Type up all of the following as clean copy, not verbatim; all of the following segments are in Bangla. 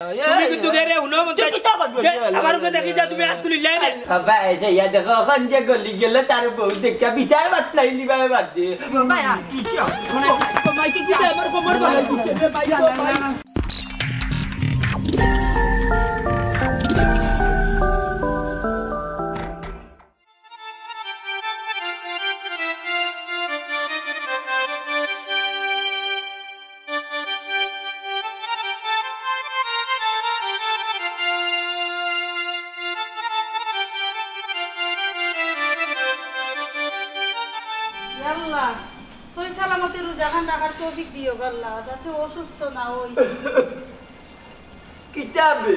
তুমি কিন্তু গেরে হুনো মত আমার কো দেখি যা তুমি হাত তুলি লাই বাবা এসে ইয়া দেখো এখন যে গলি গেল তার বউ দেখা বিচার বাতলাই নিবা বাদে বাবা কি কি মানে মাই কি দিতে আমার কোমর গলাই দিছে রে ভাই কিতাবে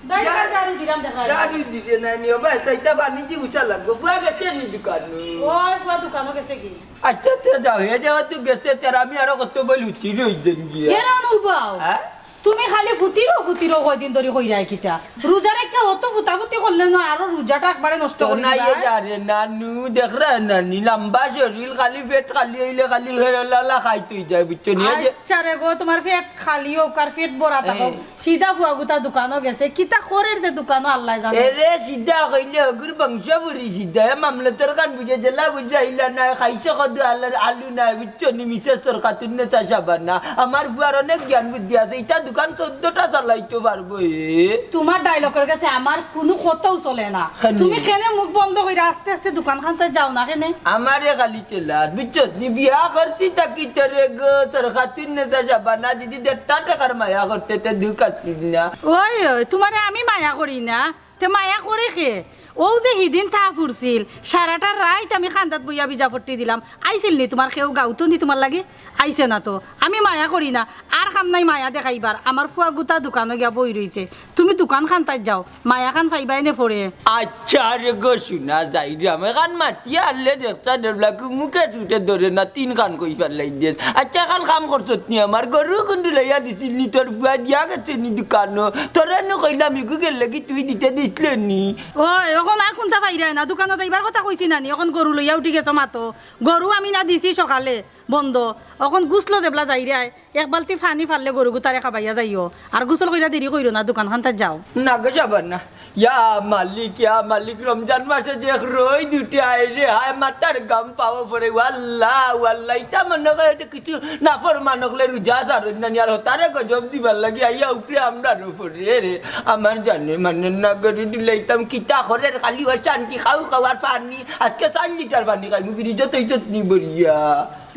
দাইরা জারি দিলাম দেখা জারি দিলে না নিও ভাই তাইতা বানি দি উচা লাগবে বুয়া গেছে নি দোকান ওই বুয়া দোকানও গেছে কি আচ্ছা তে যাও হে যাও তুই গেছে তেরা আমি আর কত বলুছি রই দেন গিয়া এরা নউবাও হ্যাঁ তুমি খালি ফুতিরো কয়দিন ধরে কই রাই কিতা রোজা রাখা অত ফুতাফুতি করলে না আর রোজাটা একবারে নষ্ট করে না এ যারে নানু দেখ রে নানি লম্বা শরীর খালি পেট খালি হইলে খালি হেলালা খাই তুই যাই বুঝছো নি আচ্ছা রে গো তোমার পেট খালি হোক আর পেট ভরা থাকো সিধা ফুয়াগুতা দোকানও গেছে কিতা করের যে দোকানও আল্লাহ জানে এরে সিধা কইলে অগুর বংশ বুড়ি সিধা মামলাতর কান বুঝে জেলা বুঝাইলা না খাইছে কদ আলু না বুঝছো নি মিছে সরকার তুনে চাষাবার না আমার বুয়ার অনেক জ্ঞান বুদ্ধি আছে এটা দোকান 14টা চালাইতে পারবো তোমার ডায়লগের কাছে আমার কোনো কথাও চলে না তুমি কেন মুখ বন্ধ কইরা আস্তে আস্তে দোকান খানতে যাও না কেন আমারে খালি তেলা বুঝছো নি বিয়া করছি তাকি তরে গো সরকার তুনে চাষাবার না দিদি 1.5 টাকার মায়া করতে তে দুকাছি না ওই তোমারে আমি মায়া করি না তে মায়া করে কে ও যে হিদিন থা ফুরছিল সারাটা রাত আমি খান্দাত বইয়া বিজা ফটি দিলাম আইছিল নি তোমার কেউ গাউতো নি তোমার লাগে আইছে না তো আমি মায়া করি না আর কাম নাই মায়া দেখাইবার আমার ফুয়া গুতা দোকানে গিয়া বই রইছে তুমি দোকান খান্তাই যাও মায়া খান ফাইবাই নে পড়ে আচ্ছা রে গো শুনা যাই রে আমি খান মাতি আলে দেখতা দেবলাকু মুখে ছুটে ধরে না 3 খান কই ফেলাই দিস আচ্ছা খান কাম করছত নি আমার গরু কুন্ডু লইয়া দিছিল নি তোর ফুয়া দিয়া গেছে নি দোকানো তোরে ন কইলাম ইগু গেল লাগি তুই দিতে দিছিল নি ওই এখন আর কোনটা পাইরাই না দোকানত এইবার কথা কইছি না নি এখন গরু লইয়া উঠি গেছ মাতো গরু আমি না দিছি সকালে বন্ধ এখন গুছলো দেবলা যাই রে এক বালতি পানি ফাললে গরু গুতারে খাবাইয়া যাইও আর গুছল কইরা দেরি কইরো না দোকান খান যাও না গো যাবার না ইয়া মালিক রমজান মাসে যে রই দুটি আই রে হায় মাতার গাম পাওয়া পরে ওয়াল্লাহ ইতা মনে করে কিছু না ফরমানকলে রোজা সারন না আর তারে গজব দিবার লাগি আইয়া উপরে আমরা পড়ে রে আমার জানে মানে না গরি দিলাইতাম কিতা করে খালি ওই শান্তি খাওয়ার পানি আজকে 4 লিটার পানি খাই মুগি যতই যতনি বড়িয়া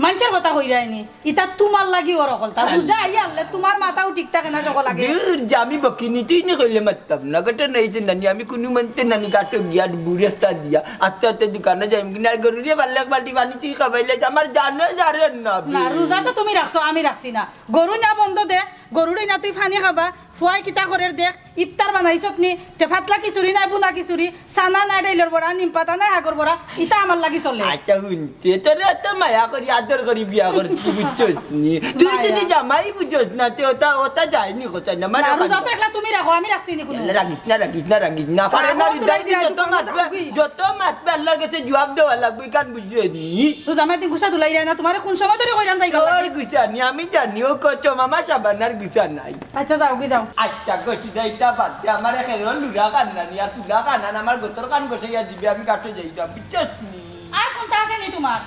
মানচার কথা কইরাইনি ইতা তোমার লাগি ওর কলতা বুঝা আইয়া আল্লাহ তোমার মাথাও ঠিক থাকে না সকল লাগে দূর জামি বকিনি তুই নি কইলে মাততাম না গটা নাই যে নানি আমি কোন মনতে নানি গাটো গিয়া বুড়িটা দিয়া আস্তে আস্তে দোকানে যাইম কিনার গরুরে বাল্লাক বালতি পানি তুই খাবাইলে আমার জানে জারেন না না রোজা তো তুমি রাখছো আমি রাখছি না গরু না বন্ধ দে গরুরে না তুই পানি খাবা ফুয়াই কিতা করে দেখ ইফতার বানাইছত নি তে ফাতলা খিচুড়ি নাই বুনা খিচুড়ি সানা নাই ডাইলর বড়া নিম পাতা নাই হাগর বড়া ইতা আমার লাগি চলে আচ্ছা হুনতে তোরে তো মায়া করি আদর করি বিয়া করছি বুঝছস নি তুই যদি জামাই বুঝছস না তে ওটা যায়নি কথা না মানে রোজা তো একলা তুমি রাখো আমি রাখছি নি কোনো রাখিস না পারে না দাই দি যত মাতবে আল্লাহর কাছে জবাব দেওয়া লাগবে কান বুঝছিস নি রোজা মাই দিন গুছা দুলাই যায় না তোমারে কোন সময় ধরে কইরাম যাইবা ওই গুছা নি আমি জানি ও কত মামা সাবানার গুছা নাই আচ্ছা যাও কি যাও আচ্ছা গছি যাইতা বাদ দে আমার এখানে লুরা কান না আর তুলা কান না আমার গোতর কান গছাইয়া দিবি আমি কাটে যাইতাম বুঝছস নি আর কোনটা আছে নি তোমার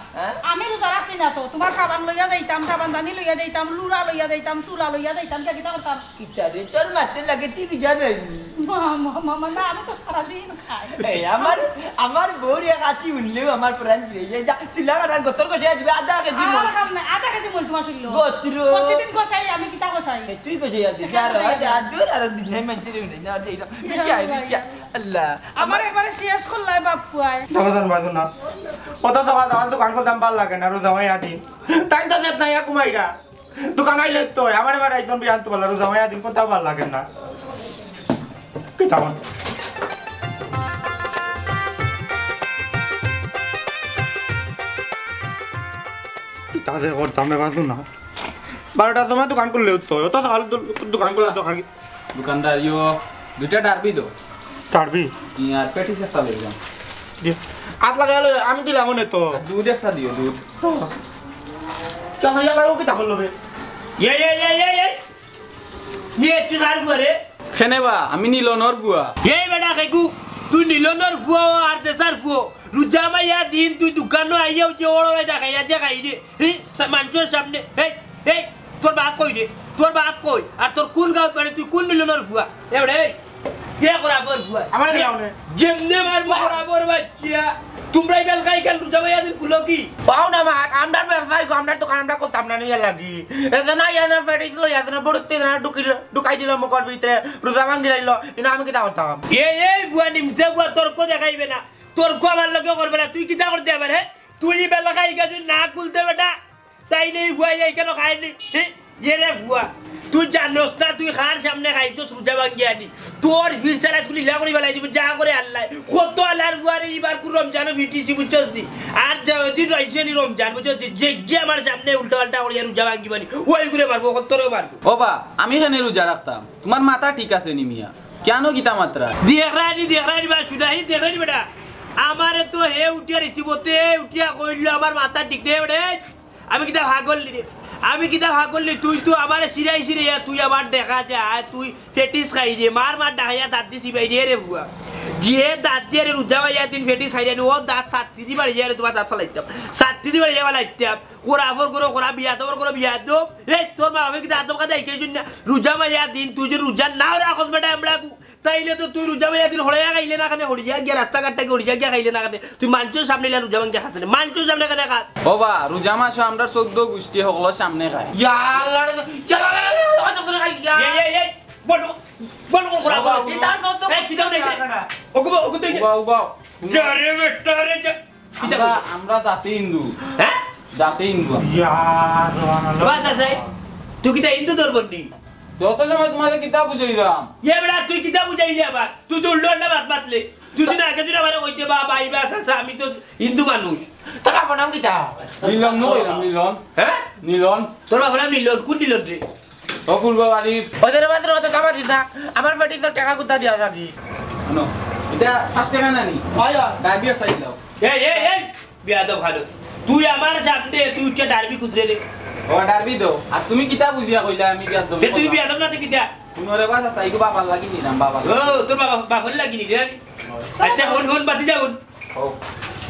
আমি রোজা রাখছি না তো তোমার সাবান লইয়া যাইতাম সাবান দানি লইয়া যাইতাম লুরা লইয়া যাইতাম চুলা লইয়া যাইতাম কি কিতা করতাম কিটা রে তোর মাতে লাগে টিভি জানাই মামা না আমি তো সারা দিন খাই এই আমার বউরি কাছি উনলেও আমার প্রাণ দিয়ে যা তুলা কান গোতর গছাইয়া দিবি আধা কেজি আর কাম না আধা কেজি বল তোমার শুনলো গোতর প্রতিদিন গছাই আমি কিতা গছাই তুই গছাইয়া দিবি আর দূর আর দিন নাই মানতে রে না যাইরা কি আল্লাহ আমার একবারে শেষ করলাই বাপুয়াই দাবাজান বাজু না ওটা তো দোকান করতাম ভাল লাগে না রোজা মাইয়া দিন তাই তো দেখ না কুমাইরা দোকান আইলে তো আমার এবার একদম বিয়ান তো ভালো রোজা মাইয়া দিন কোথাও ভাল লাগে না কি তামান কি তাদের করতাম বাজু না 12টার সময় দোকান করলে তো ওটা তো দোকান করলে দোকানদার ইয়ো দুইটা টারবি দো টারবি আর পেটিস একটা লই যাও হাত লাগালে আমি দিলাম মনে তো দুধ একটা দিও দুধ কেন লাগাও কি তা করলো বে এই ইয়ে তুই কার বুয়া রে খেনেবা আমি নীলনর বুয়া এই বেটা কাকু তুই নীলনর ফুয়া আর দেশার ফুয়া রুজামা ইয়া দিন তুই দোকানো আইয়াও যে ওড় দেখাইয়া যে খাই রে এই মানুষের সামনে এই তোর বাপ কই রে তোর বাপ কই আর তোর কোন গাঁত মানে তুই কোন নীলনর ফুয়া এবারে কে করাবর ফুয়া আমার দিয়াওনে যেমনে মারবো করাবর বাচ্চা তোমরা বেল খাই কেন রুজামা ইয়া দিন কুলো কি পাও না মা আমরা ব্যবসায় আমরা দোকান আমরা করতাম না নিয়ে লাগি এজন্য ইয়াদের ফেটি দিল ইয়াদের বড়তে না ঢুকাই দিল মুখর ভিতরে রোজা ভাঙি লাইল কিন্তু আমি কিটা করতাম এই বুয়া নিমছে বুয়া তর্ক দেখাইবে না তর্ক আমার লগে করবে না তুই কিটা করতে পারে হে তুই বেলা খাই গেছিস না খুলতে বেটা তাই নেই বুয়া এই কেন খাইনি রে বুয়া তুই জানোস না তুই খার সামনে খাইছস রোজা ভাঙি আনি তোর ফির ছাড়া তুই লা করে বেলাই দিব যা করে আল্লাহ কত আল্লাহর বুয়ারে এবার কো রমজানও ভিটিছি বুঝছস নি আর যদি রইছে নি রমজান বুঝছস যে যে আমার সামনে উল্টা পাল্টা করে রোজা ভাঙি বানি ওই করে মারবো কতরে মারবো ও বা আমি এখানে রোজা রাখতাম তোমার মাথা ঠিক আছে নি মিয়া কেন গীতা মাত্রা দেখরানি বা শুনাই দেখরানি বেটা আমারে তো হে উঠিয়া রীতিমতে উঠিয়া কইল আমার মাথা ঠিক নেই ওরে আমি কিটা ভাগল নি তুই তো আমারে সিরাই তুই আমার দেখা যায় তুই ফেটিস খাই রে মার ডাহাইয়া দাঁত দি সিবাই রে রে বুয়া যে দাঁত দিয়ে রে রুজা ভাইয়া দিন ফেটিস খাই রে ও দাঁত সাত্তি দি বাড়ি যায় তোমার দাঁত ফলাইতাম সাত্তি দি বাড়ি যাওয়া লাইতাম কোরাফর কোরা বিয়া দো এই তোর মা আমি কিটা আদম কাদা ইকেই না রুজা ভাইয়া দিন তুই যে রুজা নাও রাখস বেটা আমরা তাইলে তো তুই রোজা ভাইয়া দিন হড়াইয়া খাইলে না কানে হড়িয়া গিয়া রাস্তাঘাটটাকে হড়িয়া গিয়া খাইলে না কানে তুই মানুষের সামনে ইলা রোজা ভাঙিয়া খাস না মানুষের সামনে কানে খাস ও বা রোজা মাসে আমরা 14 গোষ্ঠী সকলের সামনে খাই ইয়া আল্লাহ চলা এই বড় কোরা বল ইতার তো এই কিদাও নাই ওগো তুই উবা জারে বেটা রে আমরা জাতি হিন্দু হ্যাঁ জাতি হিন্দু ইয়া সুবহানাল্লাহ বাস আছে তুই কিটা হিন্দু ধর্মনি যত সময় তোমাকে কিতাব বুঝাই দিলাম ये बेटा তুই কিটা বুঝাই যাবা তুই তো উল্টো না বাত বাতলে তুই দিন আগে দিন আমারে কইতে বাবা আইবা আছে আমি তো হিন্দু মানুষ তোর বাবার নাম কিটা নীলন নইলাম নীলন হ্যাঁ নীলন তোর বাবা নাম নীলন কোন নীলন রে অকুলবা বাড়ি ওদের মাত্র কত কামা দিতা আমার পেটি তো টাকা কুতা দিয়া যাবি নো এটা 5 টাকা নানি আয় ডাবি একটা দিলাও এই বিয়া দাও ভালো তুই আমার সামনে তুই উঠে ডারবি কুদরে রে ও ডারবি দাও আর তুমি কিতাব বুঝিয়া কইলা আমি বিয়া দাও তুই বিয়া দাও না তুই কিটা পুনরে বাসা সাইকো বাবার লাগি নিলাম বাবা ও তোর বাবা লাগি নি রে আচ্ছা হন বাতি যাও ও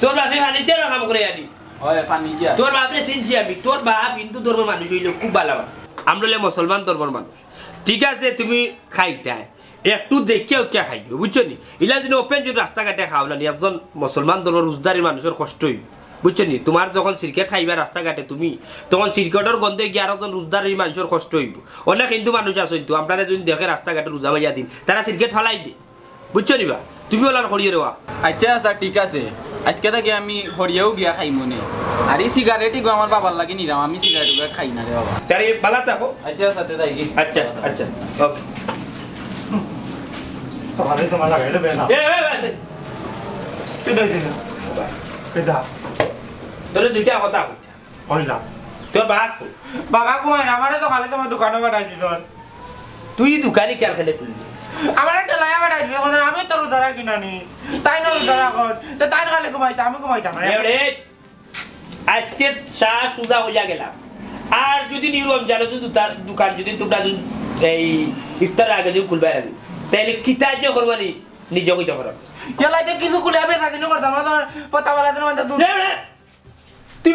তোর বাপে খালি চেরা কাম করে আনি ওই পানি যা তোর বাপরে চিনছি আমি তোর বাপ হিন্দু ধর্মের মানুষ হইলো খুব ভালো আমরা মুসলমান ধর্মের মানুষ ঠিক আছে তুমি খাইতা একটু দেখেও কে খাইবে বুঝছো নি ইলা যদি ওপেন যদি রাস্তাঘাটে খাওলা নি একজন মুসলমান ধর্মের রোজদারি মানুষের কষ্ট হইব বুঝছো নি তোমার যখন সিরকেট খাইবা রাস্তাঘাটে তুমি তখন সিরকেটের গন্ধে গিয়ে আর একজন রোজদারি মানুষের কষ্ট হইব অনেক হিন্দু মানুষ আছে কিন্তু আপনারা যদি দেখে রাস্তাঘাটে রোজা ভাইয়া দিন তারা সিরকেট ফালাই দে বুঝছো নি বা তুমি ওলার করিয়ে রেওয়া আচ্ছা স্যার ঠিক আছে আজকে থেকে আমি হরিয়াও গিয়া খাই মনে আর এই সিগারেটই গো আমার বাবার লাগি নিলাম আমি সিগারেট খাই না রে বাবা তারে বালা থাকো আচ্ছা সাথে যাই কি আচ্ছা ওকে তোমার লাগাইলে বেনা আছে কিটা দিনা কিটা তোর দুইটা কথা কইলা তোর বাপ বাবা কই আমারে তো খালি তোমার দোকানে বাড়াই দিছন তুই দোকানে কেন খেলে তুললি আমার একটা লায়া বাড়াই দিছ আমি তোর উদারা কিনানি তাই না উদারা কর তো তাই খালি ঘুমাইতা আমি ঘুমাইতাম না এবারে আজকে চা সুদা হইয়া গেলাম আর যদি নিরম জানো যদি তার দোকান যদি তোমরা এই ইফতার আগে যদি খুলবে তাহলে কিতা যে করবানি নিজে কইতে পারো কেলাইতে কিছু খুলে বেচা কিনে করতাম না তোর পতা বালাতে মানে দুধ তুই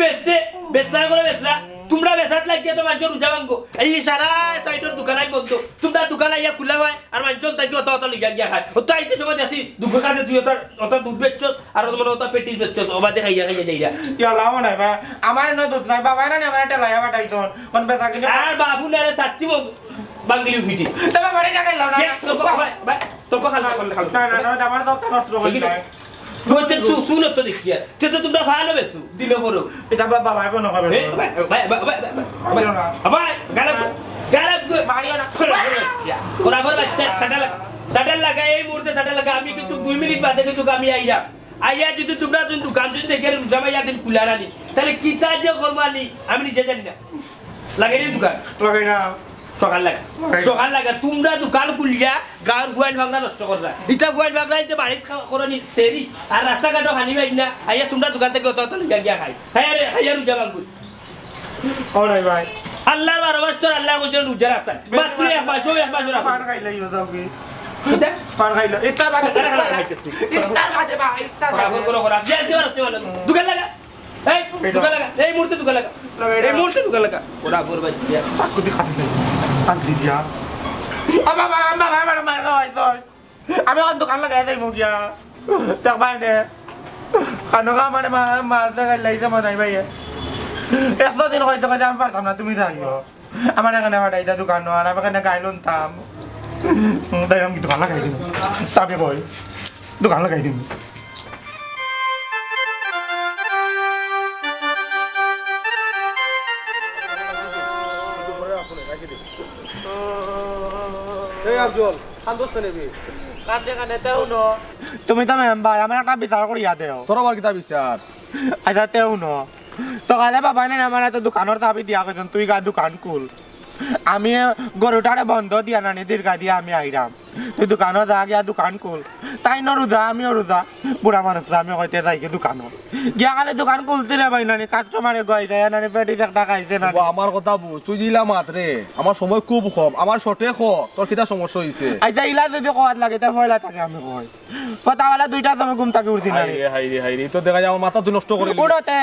বেচতে করে বেচলা তোমরা বেচাত লাগিয়ে তো মানুষ রোজা ভাঙবো এই সারা সাইডের দোকান আই বন্ধ তোমরা দোকান আইয়া খুলা হয় আর মানুষ তাকে অত লিগা গিয়া খায় তো আইতে সময় আসি দুঃখ কাছে তুই অত দুধ বেচছস আর তোমার অত পেটিস বেচছস ওবাদে খাইয়া যাইরা লাভ নাই বা আমার নয় দুধ নাই বাবা না আমার একটা লায়া বাটাইছন কোন বেচা কিনে আর বাবু না সাত্তি বাঙ্গিলি ফিটি তবে বাড়ি যা গেলাম না তোকে খাল না আমার তো নষ্ট হই না তুই তো শুনো তো দেখিয়া তুই তো তোমরা ভালো বেসু দিলে পড়ো এটা বাবা ভাই বোন হবে ভাই গালাব মারিও না কোরাবর বাচ্চা সাডাল লাগা এই মুহূর্তে সাডাল লাগা আমি কিন্তু 2 মিনিট বাদে কিন্তু আমি আইয়া যদি তোমরা যদি দোকান যদি দেখে জামাইয়া দিন খুলারানি তাহলে কি কাজ করবানি আমি নিজে জানি না লাগে রে দোকান লাগাই না সকাল লাগা তোমরা দোকান খুলিয়া গাঁর গুয়াইন ভাগনা নষ্ট করলা এটা গুয়াইন ভাগনা ইতে বাড়িত করনি সেরি আর রাস্তাঘাটও হানি পাই না আইয়া তোমরা দোকান থেকে অত লিয়া গিয়া খাই হাইয়া রোজা ভাঙবো নাই ভাই আল্লাহর বারবার তোর আল্লাহ কইছে রোজা রাখতা মাত্র এক মাস রাখ পান খাইলে ইনো দাও কি এটা পান খাইলে ইফতার বাজে ইফতার বরাবর করো করা যে যে রাখতে বলে দোকান লাগা এই দোকান লাগা এই মুহূর্তে দোকান লাগা এই মুহূর্তে দোকান লাগা বরাবর ভাই সাকুতি খান্তি দিয়া বাবা মার খাওয়াই তো আমি এখন দোকান লাগাই দেই মুগিয়া দেখবাই নে খানোকা মানে মার দেখাই লাইছে মনে ভাই একদিন হয়তো কাজে আমি পারতাম না তুমি থাকিও আমার এখানে হঠাৎ দোকান আর আমি এখানে গাই লুনতাম তাই আমি দোকান লাগাই দিম তবে কই দোকান লাগাই দিম তুমি তো মেম্বার আমার একটা বিচার করিয়া দেও তোর আবার কিতা বিচার আচ্ছা তেও ন তো কালে বাবা না আমার তো দোকানের চাবি দিয়া গেছেন তুই গা দোকান খুল আমি গরুটারে বন্ধ দিয়া নানি দীর্ঘা দিয়া আমি আইরাম তুই দোকানও যা গিয়া দোকান খুল তাই ন রোজা আমিও রোজা বুড়া মানুষ আমি হইতে যাই গিয়ে দোকানও গিয়া কালে দোকান খুলতে রে ভাই নানি কাস্টমারে গই যায় নানি পেটি একটা খাইছে না আমার কথা বুঝ তুই দিলা মাত্রে আমার সময় খুব কম আমার শর্টে তোর কিতা সমস্যা হইছে আচ্ছা ইলা যদি কোয়াত লাগে তা ফয়লা থাকে আমি কই পতাওয়ালা দুইটা তুমি ঘুম থেকে উঠছি না হাইরে তো দেখা যায় আমার মাথা তুই নষ্ট করে উড়োতে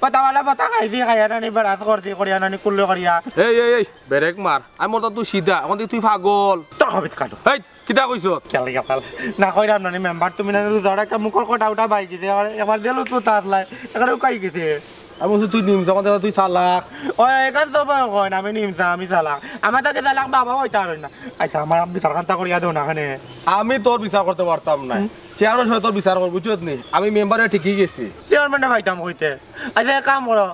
পতাওয়ালা পতা খাইছি খাইয়া নানি বেড়াত করছি করিয়া নানি কুল্লো করিয়া এই বেরেক মার আমি মোর তুই সিধা এখন তুই পাগল তোর হবে কাটো এই কিতা কইছ কেলে কাপাল না কইরাম নানি মেম্বার তুমি নানি রোজার একটা মুখর কটা উঠা বাই গেছে এবার দিলো তো তাসলাই এখানে উকাই গেছে আমি বলছি তুই নিমছ এখন তুই চালাক ওই এখান তো কয় না আমি নিমছা আমি চালাক আমার তাকে চালাক বাবা হইতে আর না আচ্ছা আমার বিচার কান্তা করিয়া দেও না এখানে আমি তোর বিচার করতে পারতাম না চেয়ারম্যান সাহেব তোর বিচার করবো বুঝছত নি আমি মেম্বারে ঠিকই গেছি চেয়ারম্যানে ভাইতাম কইতে আচ্ছা এক কাম করো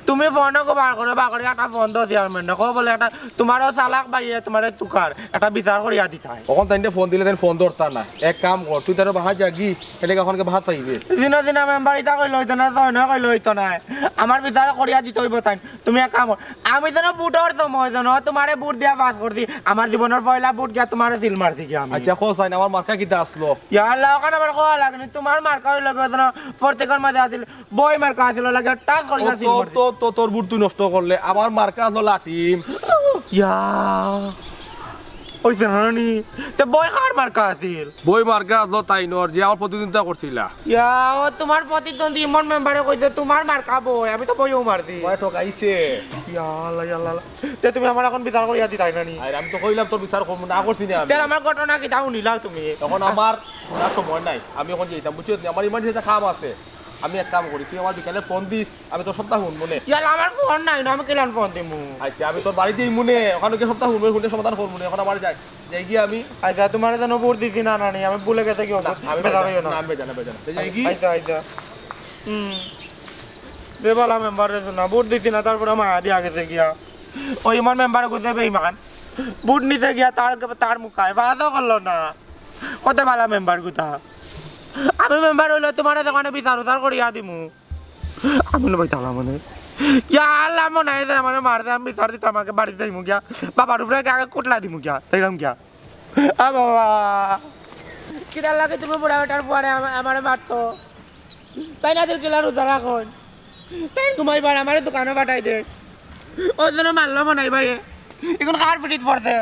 তুমি ফোনও বার করে একটা ফোন দাও চেয়ারম্যান কো বলে একটা তোমারও চালাক বাইয়ে তোমার তুকার একটা বিচার করিয়া দিতে হয় তখন তাইতে ফোন দিলে ফোন ধরতা না এক কাম কর তুই তার বাহা জাগি এটাকে এখনকে ভাত পাইবে দিনা দিনা মেম্বার ইটা কই লইতো না তই না কই লইতো না আমার বিচার করিয়া দিতে হইব তাই তুমি এক কাম কর আমি যেন বুটর সময় যেন তোমারে বুট দিয়া পাস করছি আমার জীবনের পয়লা বুট গিয়া তোমারে সিল মারছি কি আমি আচ্ছা কো চাই না আমার মার্কা কিতা আসলো ইয়া আল্লাহ ওখানে আমার কোয়া লাগনি তোমার মার্কা হইল যেন প্রত্যেকের মাঝে আছিল বই মার্কা আছিল লাগে টাচ করিয়া সিল মারছি তো তোর বুট তুই নষ্ট করলে আমার মার্কা আসলো লাটিম ইয়া ওইছে নানি তে বই কার মার্কা আছিল বই মার্কা আসলো তাই নর যে আমার প্রতিদ্বন্দ্বিতা করছিলা ইয়া ও তোমার প্রতিদ্বন্দ্বী ইমন মেম্বারে কইছে তোমার মার্কা বই আমি তো বইও মারছি ওই ঠকাইছে ইয়া আল্লাহ ইয়া আল্লাহ তে তুমি আমার এখন বিচার করিয়া দিতাই নানি আর আমি তো কইলাম তোর বিচার করব না করছি না আমি তে আমার ঘটনা কি তাও নিলাও তুমি তখন আমার না সময় নাই আমি এখন যেতাম বুঝছিস আমার ইমার্জেন্সি কাম আছে আমি এক কাম করি তুই আমার বিকালে ফোন দিস আমি তোর সপ্তাহ শুনবো নে ইয়া আমার ফোন নাই না আমি কেলান ফোন দিমু আচ্ছা আমি তোর বাড়িতে ইমুনে ওখানে গিয়ে সপ্তাহ শুনবো সমাধান করবো না এখন আমার যাই গিয়ে আমি আচ্ছা তোমার যেন ভোট দিছি না নানি আমি ভুলে গেছে কি আমি বেজার হইও না আমি বেজানা যাই গিয়ে আচ্ছা আচ্ছা দেবালা মেম্বার রে না ভোট দিছি না তারপর আমার দিয়া গেছে গিয়া ওই আমার মেম্বার কইতে বেঈমান ভোট নিতে গিয়া তার মুখায় বাদও করলো না কত ভালো মেম্বার কথা আমি মেম্বার হইলে তোমার দোকানে বিচার উচার করিয়া দিমু আমি বইতাম মানে ইয়া আল্লাহ মনে হয় আমার মারতে আমি বিচার দিতাম আমাকে বাড়িতে যাইমু গিয়া বাবার উপরে আগে কোটলা দিমু গিয়া তাইলাম গিয়া আ বাবা কিরা লাগে তুমি বুড়া বেটার পরে আমার মারতো তাই না তোর কিলার উদার এখন তাই তোমায় বার আমার দোকানে পাঠাই দে ওই জন্য মারলো মনে হয় ভাই এখন কার পিটিত পড়তে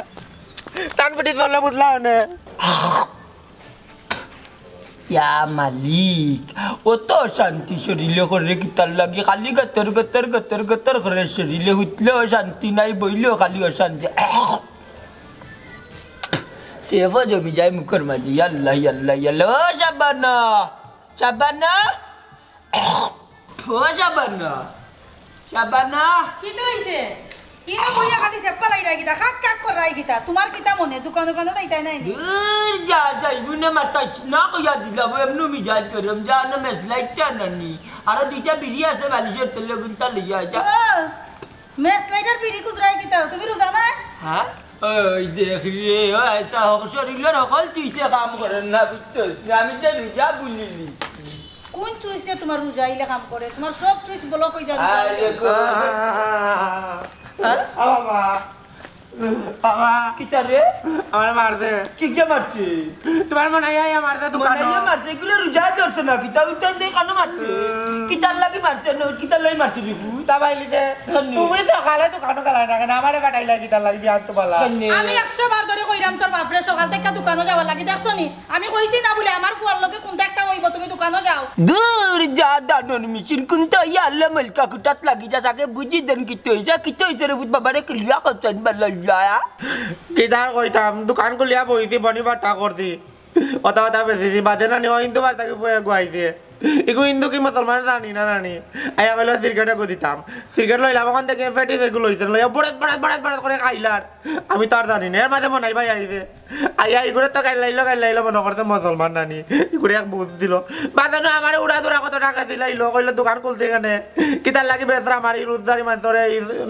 তার পিটিত পড়লে বুঝলা না ইয়া মালিক ও তো শান্তি শরীরে করে কিতার লাগে খালি গতর গতর গতর গতর করে শরীরে উঠলেও শান্তি নাই বইলেও খালি অশান্তি সেবা জমি যায় মুখের মাঝে ইয়াল্লাহ ইয়াল্লাহ ইয়াল্লাহ ও শাবানা শাবানা ও শাবানা শাবানা কি তো হইছে ইনো বইয়া খালি চেপ্পা লাই রাগিতা কাক কাক কর রাগিতা তোমার কিতা মনে দোকান দোকানে তাইতাই নাই দূর যা যাইবুনে মাথা না কইয়া দিলাম এমনি মিজাজ করম জানা মেসলাইটটা নানি আর দুইটা বিড়ি আছে বালিশের তলে গুনতা লইয়া যা মেস লাইটার বিড়ি কুজরাই কিতা তুমি রোজা না হ্যাঁ ওই দেখ রে আচ্ছা শরীরের সকল চুইছে কাম করেন না বুঝছিস আমি যে রোজা বুলিনি কোন চুইছে তোমার রোজা ইলে কাম করে তোমার সব চুইস ব্লক হই যায় আরে গো বাবা বাবা কিতা রে আমার মারছে কি কে মারছে তোমার মনে হয় আমার তো দোকান মনাইয়া মারছে এগুলো রোজা ধরছে না কিতা উত্তর দিয়ে কেন মারছে কিতার লাগি মারছে না কিতার লাগি মারছে রিপু তা বাইলিতে তুমি তো খালে তো কানো গালাই না কেন আমারে কাটাই লাগি তার লাগি বিয়ান তো বালা আমি 100 বার ধরে কইরাম তোর বাপরে সকাল থেকে দোকানে যাওয়া লাগি দেখছো নি আমি কইছি না বলে আমার ফুয়ার লগে কোনটা একটা হইব তুমি দোকানে যাও দূর যা দানন মিছিন কোনটা ইয়া আল্লাহ মালকা কুটাত লাগি যা তাকে বুঝি দেন কিতে হইছে রে বুঝ বাবারে কিলিয়া করছেন বাল্লা কিদার কইতাম দোকান খুলিয়া বইছি বনিবার টা করছি অতা অতা বেশি বাদে না নিও হিন্দু বার্তাকে ফুয়ে গুয়াইছে এগু হিন্দু কি মুসলমান জানি না রানি আই আমি ক্রিকেটে গো দিতাম ক্রিকেট লইলাম ওখান থেকে ফেটি এগুলো হইছে লইয়া বড় করে খাইলার আমি তার জানি না এর মাঝে মনে ভাই আইছে আইয়া এগুলো তো গাইলাইলো মনে করতে মুসলমান নানি এগুলো এক বুঝ দিল বাদানো আমার উড়া দুরা কত টাকা দিলাইলো কইলো দোকান খুলতে এখানে কিতার লাগি বেতরা আমার এই রোজদারি মাত্রে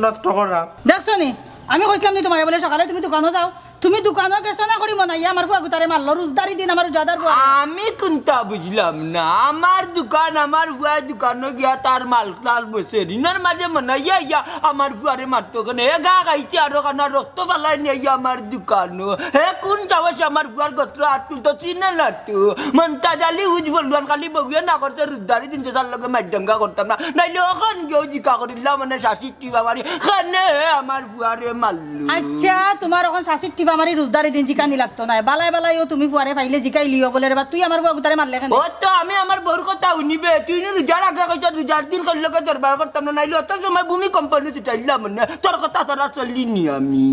নষ্ট করা দেখছো নি আমি কইছিলাম নি তোমারে বলে সকালে তুমি দোকানে যাও তুমি দোকানে গেছো না করি মনে আমার ফুয়া গুতারে মারলো রোজদারি দিন আমার রোজাদার ফুয়া আমি কোনটা বুঝলাম না আমার দোকান আমার ফুয়া দোকানে গিয়া তার মাল টাল বসে রিনার মাঝে মনাইয়া ইয়া আমার ফুয়ারে মারতো কেন হে গা গাইছে আরো কানা রক্ত পালাই নিয়ে আমার দোকান হে কোন যাওয়াছে আমার ফুয়ার গোত্র আতুল তো চিনে না তো মনটা জালি উজ বলবান খালি বউয়ে না করতে রোজদারি দিন যার লগে মাইডাঙ্গা করতাম না নাইলে ওখান গিয়েও জিকা করিলাম মানে শাশিটি বাবারি খানে আমার ফুয়ারে মারলো আচ্ছা তোমার এখন 60 আমারই রোজদারি দিন জিকানি লাগতো না বালাই তুমি ফুয়ারে ফাইলে জিকাই লিও বলে রে বা তুই আমার ফুয়া গুতারে মারলে কেন ও তো আমি আমার বউর কথা শুনিবে তুই রোজার আগে কইছ রোজার দিন করলে দরবার করতাম না নাইলে অত সময় ভূমি কোম্পানি চাইলাম না তোর কথা ছাড়া চলিনি আমি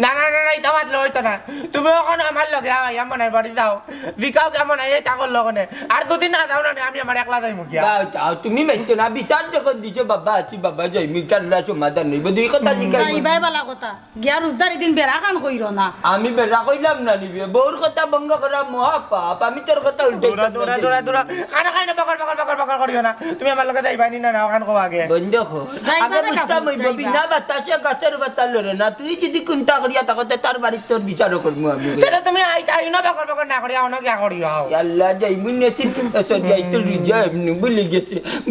না এটা মাতলে হইতো না তুমি ওখানে আমার লগে আইয়া মনের বাড়ি যাও জিকাও কেমন এই চাকর লগনে আর দুদিন না যাও না আমি আমার একলা যাই মুখিয়া তুমি মেনতে না বিচার যখন দিছো বাবা আছি বাবা যাই মিটারলা সমাধান হইব দুই কথা জিজ্ঞাসা যাইবাই বালা কথা গিয়া রোজদারি দিন বেড়া কান কইরো না আমি বেড়া কইলাম না নিবে বউর কথা ভঙ্গ করা মহাপাপ আমি তোর কথা উল্টে দৌড়া খানা খাই না বকর করিও না তুমি আমার লগে যাইবানি না ওখান কো আগে বন্ধ কর আগে বুঝতাম হইব বিনা বাতাসে গাছের বাতা লড়ে না তুই যদি কোনটা করিয়া তাকতে তার বাড়ি তোর বিচার করবো আমি তাহলে তুমি আইও না বকর না করিয়া অন্য কি করিও আল্লাহ যাই মুনে চিন্তা সরি আই তো রিজার্ভ নি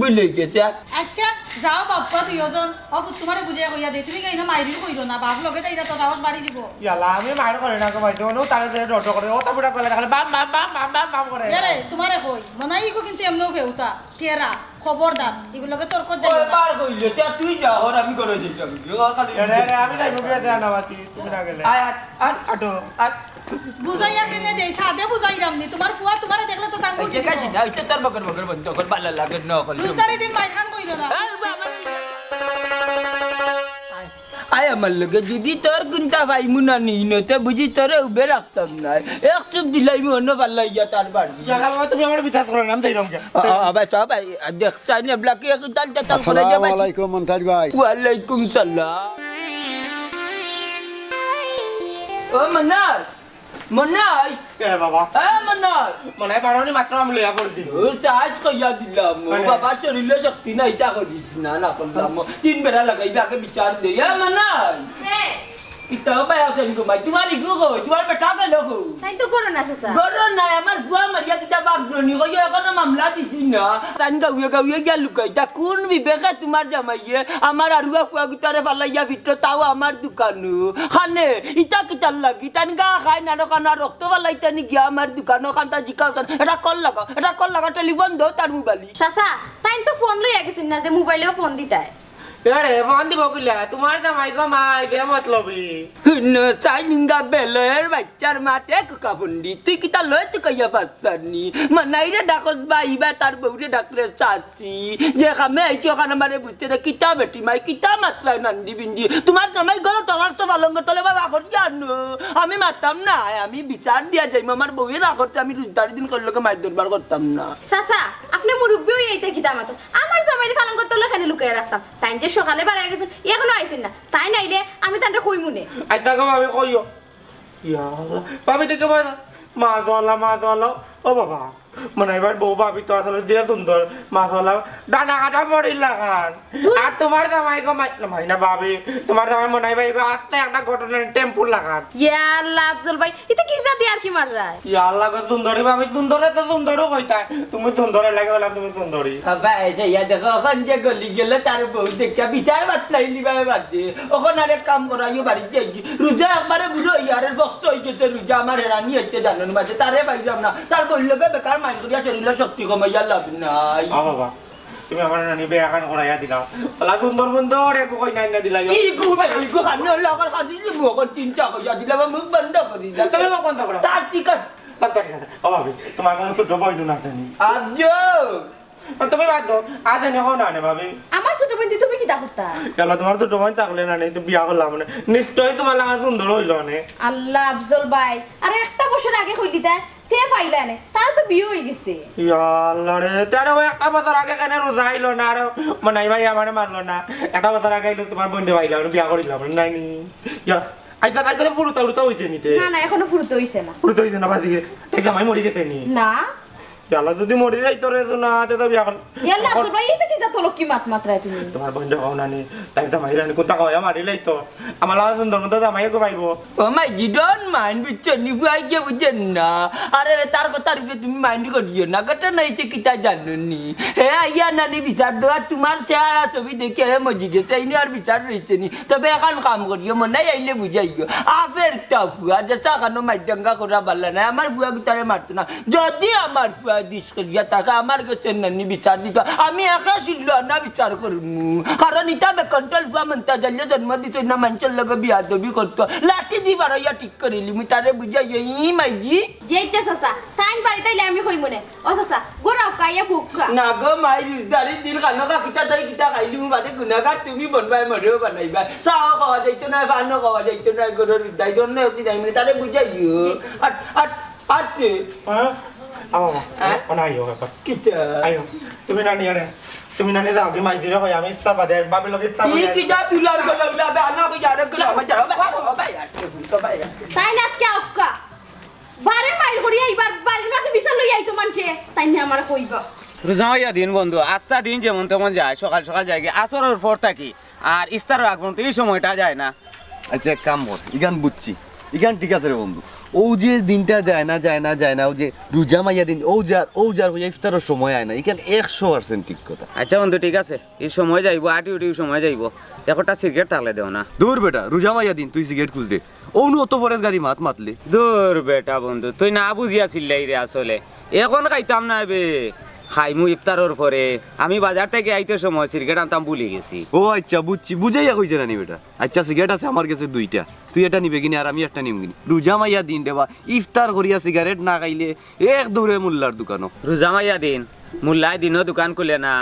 ভুলে গেছে আচ্ছা যাও বাপ্পা দুইজন অপ তোমারে বুঝাইয়া কইয়া দে তুমি কাইনা মাইরিও কইরো না বাপ লগে তাইরা তো সাহস বাড়ি দিব ইয়ালা আমি মার করে না কমাই দেব নো তারে রট করে ও তাবুড়া করে খালি বাম করে আরে তোমারে কই মনাই কো কিন্তু এমনও ফেউতা তেরা খবরদার এগুলোকে তোর কত যাই ওই পার কইলে তুই যা আর আমি করে দিতাম খালি আরে আমি যাইব বিয়া না বাতি তুমি না গেলে আটো বুঝাইয়া কেনে দে সাদে বুঝাইরাম নি তোমার ফুয়া তোমারে দেখলে তো চাঙ্গু ঠিক আছে না ওইটা তোর বকর বন্ধ কর ভালো লাগে না কল রোজদারি দিন মাইখান কইরো না আয় আমার লগে যদি তোর গুন্তা ভাই মুনা নিতে বুঝি তোরে উবে রাখতাম না এক চুপ দিলাই মন ভালো ইয়া তার বাড়ি ইয়ালা বাবা তুমি আমার বিচার করো নাম দেইরাম কে আবার সব দেখ চাইনে ব্লাকি এক তালটা তাল করে যাবে আসসালামু আলাইকুম মন্তাজ ভাই ওয়ালাইকুম সালাম ও মনাই কে বাবা মনাই মনে বারোনি মাত্র আমি লইয়া পড়ছি ও চার্জ কইয়া দিলাম বাবা শরীরে শক্তি নাই তা করিস না করলাম তিন বেলা লাগাইবে আগে বিচার দে মনাই হ্যাঁ কিতা ভাই আছেন গো ভাই তোমার ইগো গো তোমার বেটা গেল গো তাই তো করো না চাচা গরো না আমার ফুয়া মারিয়া কিতা বাগনি কই এখন মামলা দিছি না তান গাউয়ে গিয়া লুকাই তা কোন বিবেকে তোমার জামাইয়ে আমার আরুয়া ফুয়া গুতারে ফালাইয়া ভিতর তাও আমার দোকানো খানে ইটা কিতার লাগি তান গা খাই না কানা রক্ত ফালাইতানি গিয়া আমার দোকানো খানটা জিকাওতান এটা কল লাগা টেলিফোন দাও তার মোবাইল চাচা তাই তো ফোন লইয়া গেছিন না যে মোবাইলেও ফোন দিতাই আরে ফোন দিব কইলা তোমার জামাই গো মাই দে মতলবি No sainga beler bacar mate ke kafundi tu kita loy tu kaya patani manaire dakos bai ba tar baure dakre sachi je kame aicho kana mare butte da kita beti mai kita matla nandi bindi tumar kamai goro torar to balong tole ba akor jano ami matam na ami bicar dia jai mamar bauye na korte ami rujtari din korlo ke mai dorbar kortam na চাচা আপনি মুরব্বি হই এইটা কিতা মাতো আমার জামাইরে পালন করতে হলে খালি লুকায় রাখতাম তাই যে সকালে বাড়ায় গেছেন এখনো আইছেন না তাই নাইলে আমি তান্ডে কইমুনে আইতা গো আমি কইও ইয়া ভাবি দেখো মাশাআল্লাহ ও বাবা মনে এবার বউ ভাবি তো আসলে দিলে সুন্দর মাশাআল্লাহ ডানা কাটা পড়িল লাগান আর তোমার জামাই গো মাই না ভাবি তোমার জামাই মনে হয় ভাই আত্মা একটা ঘটনা টেম্পুর লাগান ইয়া আল্লাহ আফজল ভাই এটা কি জাতি আর কি মাররায় ইয়া আল্লাহ গো সুন্দরী ভাবি সুন্দরে তো সুন্দরও কইতাই তুমি সুন্দরে লাগে বলে তুমি সুন্দরী আবা এসে ইয়া দেখো ওখান যে গলি গেলে তার বউ দেখা বিচার বাতলাই নিবাই বাদে ওখানে আরেক কাম করাইও বাড়ি যাই রোজা একবারে বুড়ো ইয়ারে ভক্ত হয়ে গেছে রোজা আমার রানী হচ্ছে জানেন মাঝে তারে পাইলাম না তার বললোকে বেকার মাইন্ড করিয়া শরীরে শক্তি কমাইয়া লাভ নাই বাবা তুমি আমার নানি বিয়া খান করাইয়া দিলাও আল্লাহ সুন্দর সুন্দর একো কই নাই না দিলাই কি গো ভাই গো খানে লাগা খাদি মুখ তিন চা কইয়া দিলাম মুখ বন্ধ করে দিলাম তুমি মুখ বন্ধ করো তার টিকা ও ভাবি তোমার কোনো ছোট বই না জানি আজো তুমি বাদ দাও আজ এনে হও না নে ভাবি আমার ছোট বোন তুমি কিতা করতা কেন তোমার ছোট বোন থাকলে না নেই তো বিয়া করলাম না নিশ্চয়ই তোমার লাগা সুন্দর হইল না আল্লাহ আফজল ভাই আর একটা বছর আগে কইলি তা তে পাইলা নে তার তো বিয়ে হয়ে গেছে ইয়া আল্লাহ রে তার একটা বছর আগে কেন রোজা আইলো না আর মনাই ভাই আমারে মারলো না একটা বছর আগে আইলো তোমার বোন পাইলাম বিয়া করিলাম নাই নি ইয়া আইতা কাল করে ফুরুতা উড়তা হইছে নিতে না না এখনো ফুরতে হইছে না ফুরুতা হইছে না বাজিকে তাই আমি মরি গেছে নি না আল্লাহ যদি মরে যাই তোরে তো না তে তো বিয়া কর ইয়াল্লা আফজল ভাই এটা কি যত লোক কি মাত্রায় তুমি তোমার বোন যাও না নি তাই তো মাইরানি কোথা কয় মারিলাই তো আমার লাগা সুন্দর মতো জামাই গো পাইবো ও মাই জি ডোন্ট মাইন্ড বিচনি বুঝাই কে বুঝেন না আরে তার কথার উপরে তুমি মাইন্ড করিও না কথা নাইছে কিতা জানুনি হে আইয়া নানি বিচার দেওয়া তোমার চেহারা ছবি দেখে হে মজি গেছে ইনি আর বিচার রয়েছে নি তবে এখন কাম করিও মনে আইলে বুঝাইও আপের টাফুয়া যেসা কানো মাইডাঙ্গা করা পারলে না আমার ফুয়া গুতারে মারতো না যদি আমার ফুয়া দিস করিয়া তাকে আমার কাছে নানি বিচার দিত আমি একা ছিল না বিচার করমু কারণ ইতাবে কন্ট্রোল ফুয়া মনতা জানলে জন্ম দিছ না মানুষের লগে বিয়া দবি করতো লাঠি দি বারইয়া ঠিক করিলি মুই তারে বুঝাইও ই মাইজি যেইতে সাসা তাইন বাড়ি তাইলে আমি কই মনে ও সাসা গোরাও কাইয়া ভুক্কা না গো মাই রুজদারি দিন কানকা কিতা তাই কিতা খাইলি মু বাদে গুনাগার তুমি বনবাই মরেও বানাইবা চাও খাওয়া যাইতো না ফানো খাওয়া যাইতো না গরো রুজদাই জন্য অতি নাই মানে তারে বুঝাইও আট আট আটতে হ্যাঁ না আইও কাকা কিতা আইও তুমি নানি আরে তুমি নানি যাও কি মাই দিলে কই আমি ইস্তা বাদে বাপের লগে ইস্তা ই কি যা তুলার গলা লাবে আনা কো যারে গলা মা যাও বাই আটতে তো বাই তাই আজকে অক্কা বারে মাইল করি এইবার বাড়ির মাঝে বিছাল লই আইতো মানছে তাই না আমার কইবা রোজা হইয়া দিন বন্ধু আস্তা দিন যেমন তেমন যায় সকাল সকাল যায় আসরের পর থাকি আর ইস্তারের আগ পর্যন্ত এই সময়টা যায় না আচ্ছা এক কাম কর ইগান বুঝছি ইগান ঠিক আছে রে বন্ধু ও যে দিনটা যায় না ও যে রোজা মাইয়া দিন ও যার হইয়া ইফতারের সময় আয় না ইখান 100% ঠিক কথা আচ্ছা বন্ধু ঠিক আছে এই সময় যাইব আটি উঠি সময় যাইব দেখোটা সিগারেট থাকলে দেও না দূর বেটা রোজা মাইয়া দিন তুই সিগারেট খুঁজ দে ও নু অত ফরেজ গাড়ি মাতলে দূর বেটা বন্ধু তুই না বুঝিয়াছিলাই রে আসলে এখন খাইতাম না বে খাইমু ইফতারের পরে আমি বাজার থেকে আইতে সময় সিগারেট আনতাম ভুলে গেছি ও আচ্ছা বুঝছি বুঝাইয়া কইছে না নি বেটা আচ্ছা সিগারেট আছে আমার কাছে 2টা তুই এটা নিবে কিনি আর আমি একটা নিম কিনি রোজা মাইয়া দিন দেবা ইফতার করিয়া সিগারেট না খাইলে এক দৌড়ে মোল্লার দোকানো রোজা মাইয়া দিন মোল্লাই দিনও দোকান খুলে না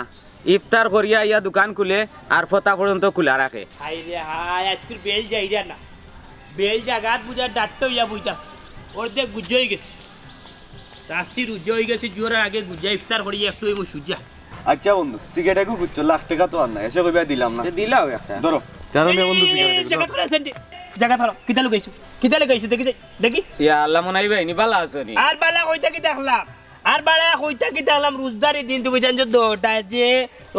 ইফতার করিয়া ইয়া দোকান খুলে আর ফতা পর্যন্ত খোলা রাখে হাই রে হাই আজকের বেল যাইরা না বেল জাগাত বুঝার ডাট্টো ইয়া বুঝতাস ওর দেখ গুজ্জ হয়ে গেছে রাস্তি রুজ্জ হয়ে গেছে জোরের আগে গুজ্জা ইফতার করি একটু এবার সুজা আচ্ছা বন্ধু সিগারেট একটু বুঝছো লাখ টাকা তো আর না এসে কইবা দিলাম না দিলাও একটা ধরো কারণ বন্ধু সিগারেট জায়গা ধরে আছেন জায়গা ধরো কিতা লুকাইছো দেখি দেখি ইয়া আল্লাহ মনাই ভাই নি ভালো আছো নি আর বালা কইতা কি দেখলাম আর বালা কইতা কি দেখলাম রোজদারি দিন তুমি জানো দোটা যে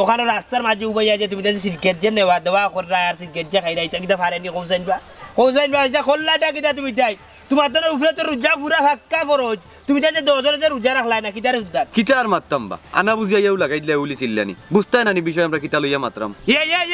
ওখানে রাস্তার মাঝে উবাই আছে তুমি জানো সিগারেট যে নেওয়া দেওয়া করা আর সিগারেট যে খাই রাইতা কিতা ফারেনি কৌসাইনবা এটা খোল্লাটা কিতা তুমি তাই তোমার তো উপরে তো রোজা পুরা ফাক্কা খরচ তুমি জানো 10,000 রোজা রাখলাই না কিতা রোজদার কিতা আর মারতাম বা আনা বুঝিয়াও লাগাই দিলে উলি চিল্লানি বুঝতাই না নি বিষয় আমরা কিতা লইয়া মাত্রাম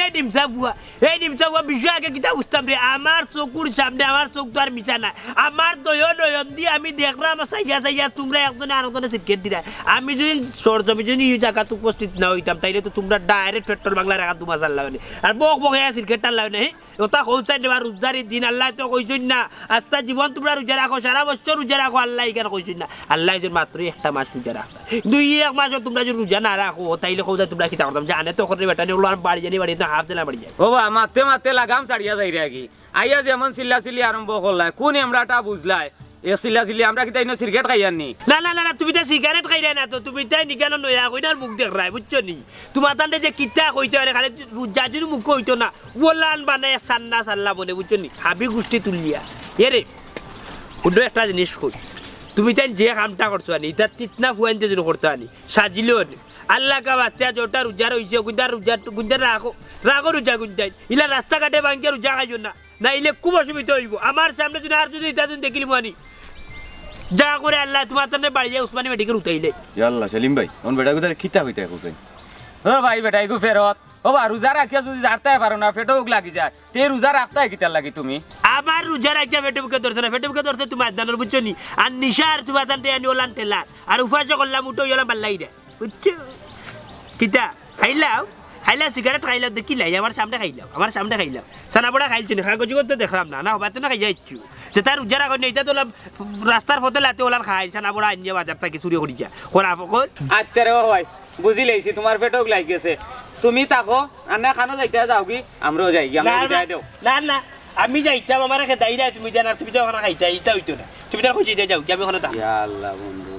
এই ডিমসা বুয়া বিষয় আগে কিতা বুঝতাম রে আমার চকুর সামনে আমার চোখ তো আর মিছা না আমার নয়ন দিয়ে আমি দেখলাম সাইয়া তোমরা একজনে আরেকজনে সিগারেট দিলা আমি যদি সরজমি যদি এই জায়গাতে উপস্থিত না হইতাম তাইলে তো তোমরা ডাইরেক্ট পেট্রোল বাংলা রাখা তোমার চাল লাগে আর বক সিগারেট টাল লাগে ওটা কৌসাই দেবা রোজদারি দিন আল্লাহ তো কইছেন না আস্তা জীবন তোমরা রোজা রাখো সারা বছর রোজা রাখো আল্লাহ এখানে কইছেন না আল্লাহ যে মাত্র একটা মাস রোজা রাখা 2 মাস তোমরা যদি রোজা না রাখো তাইলে কৌসাই তোমরা কিতা করতাম জানে তো করে বেটা নিয়ে বাড়ি জানি বাড়ি হাফ দিলা বাড়ি যায় ও বা মাতে লাগাম ছাড়িয়া যাই রে কি আইয়া যেমন চিল্লা আরম্ভ করলাই কোন এমরাটা বুঝলাই এ চিল্লা আমরা কি তাই সিগারেট খাইয়ার নি না তুমি তো সিগারেট খাইরা না তো তুমি তাই নিকানো নয়া কইনার মুখ দেখ রাই বুঝছো নি তোমার তান্ডে যে কিতা কইতে আরে খালি জাজির মুখ কইতো না ওলান বানায় সান্না বনে বুঝছো নি হাবি গুষ্টি তুলিয়া এরে উড্ডো একটা জিনিস কই তুমি তাই যে কামটা করছো আনি এটা তিতনা ফুয়াইতে যেন করতে আনি সাজিলো নি আল্লাহ কা বাচ্চা জোটা রোজা রইছে গুঞ্জা রাখো রোজা গুঞ্জাই ইলা রাস্তাঘাটে ভাঙ্গে রোজা খাইছো না ইলে খুব অসুবিধা হইব আমার সামনে যদি আর যদি এটা দেখিলি মানি যা করে আল্লাহ তোমার তানে বাড়ি যায় উসমানী মেডিকেল উঠাইলে ইয়াল্লা সেলিম ভাই অন বেটা গুদার খিতা হইতে খুঁজে ও ভাই বেটা এগু ফেরত ও বা রোজা রাখিয়া যদি জারতে পারো না পেটও লাগি যায় তে রোজা রাখতে কিতার লাগি তুমি আমার রোজা রাখিয়া পেটে বুকে ধরছে না পেটে বুকে ধরছে তোমার দানোর বুঝছো নি আর নিশার তোমার তানতে আনি ওলান টেলা আর উফাসে করলাম উঠো ইলা বাল্লাই দে বুঝছো কিতা খাইলাও সিগারেট খাইলাম দেখি লাই আমার সামনে খাইলাম সানা বড়া খাইছি না কাগজ করতে দেখলাম না হবাতে না খাই যাইছু সে তার রোজা রাখো নেই তো রাস্তার পথে লাতে ওলান খাই সানা বড়া আনিয়ে বাজার থেকে চুরি করি যা করা ফকল আচ্ছা রে ভাই বুঝি লাইছি তোমার পেটও লাগিয়েছে তুমি তাকো আন্না খানো যাইতে যাও কি আমরাও যাই আমরা বিদায় দেও না আমি যাইতাম আমার খেতাই না তুমি জানা তুমি তো ওখানে খাইতা ইটা হইতো না তুমি তো খুঁজে যাও কি আমি ওখানে থাকি ইয়া আল্লাহ বন্ধু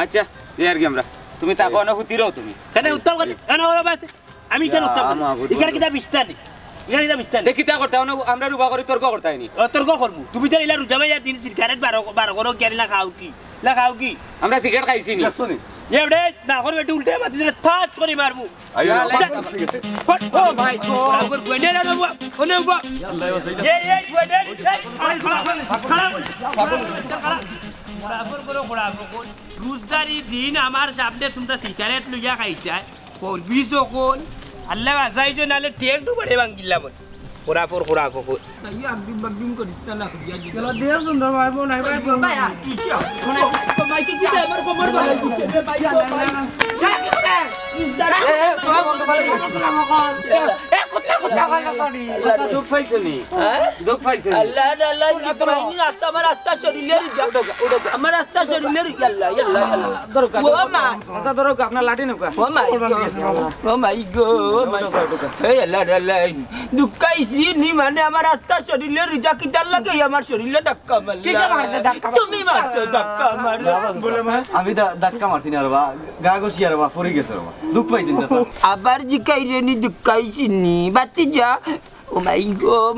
আচ্ছা ইয়ার কি আমরা তুমি তাকো না হুতিরও তুমি কেন উত্তম করে কেন ওরা বাস আমি কেন উত্তম ইকার কিটা বিস্তানি দেখি তা করতে আমরা রুবা করি তর্ক করতে হয়নি তর্ক করবো তুমি তো ইলা রুজা ভাইয়া দিন সিগারেট বারো করো কেন না খাও কি আমরা সিগারেট খাইছি নি এবারে না করে বেটি উল্টে মাতি দিলে থাচ করে মারবো ও ভাই গো গোনে না বাবা ওনে বাবা এই গোনে রোজদারি দিন আমার সামনে তোমরা সিগারেট লইয়া খাইছা করবি সকল আল্লাহ আজাইজো নালে টেক দু বড়ে বাঙ্গিলা মত খোরাফর তাইয়া বিম করিস না করিয়া চলো দে সুন্দর ভাই বোন নাই ভাই ভাই কি কমাই কি আমার কোমর বালাই দিছে রে ভাই দুঃখ পাইছো নি দুঃখ পাইছো আল্লাহ আল্লাহ ইকমাইনি রাস্তা আমার রাস্তা শরীরের আমার রাস্তা শরীরের আল্লাহ ও মা আচ্ছা ধরো আপনার লাঠি নৌকা ও মাই গো এই আল্লাহ আল্লাহ দুঃখাইছি নি মানে আমার রাস্তা শরীরের রিজা কিতার লাগে আমার শরীরে ধাক্কা মারলা তুমি মারছো ধাক্কা মারলা বলে মা আমি ধাক্কা মারছি না রে বা গা গসি আর বা পড়ে গেছে রে বা দুঃখ পাইছেন চাচা আবার জিকাইরে নি দুঃখাইছি নি বাতি যা ও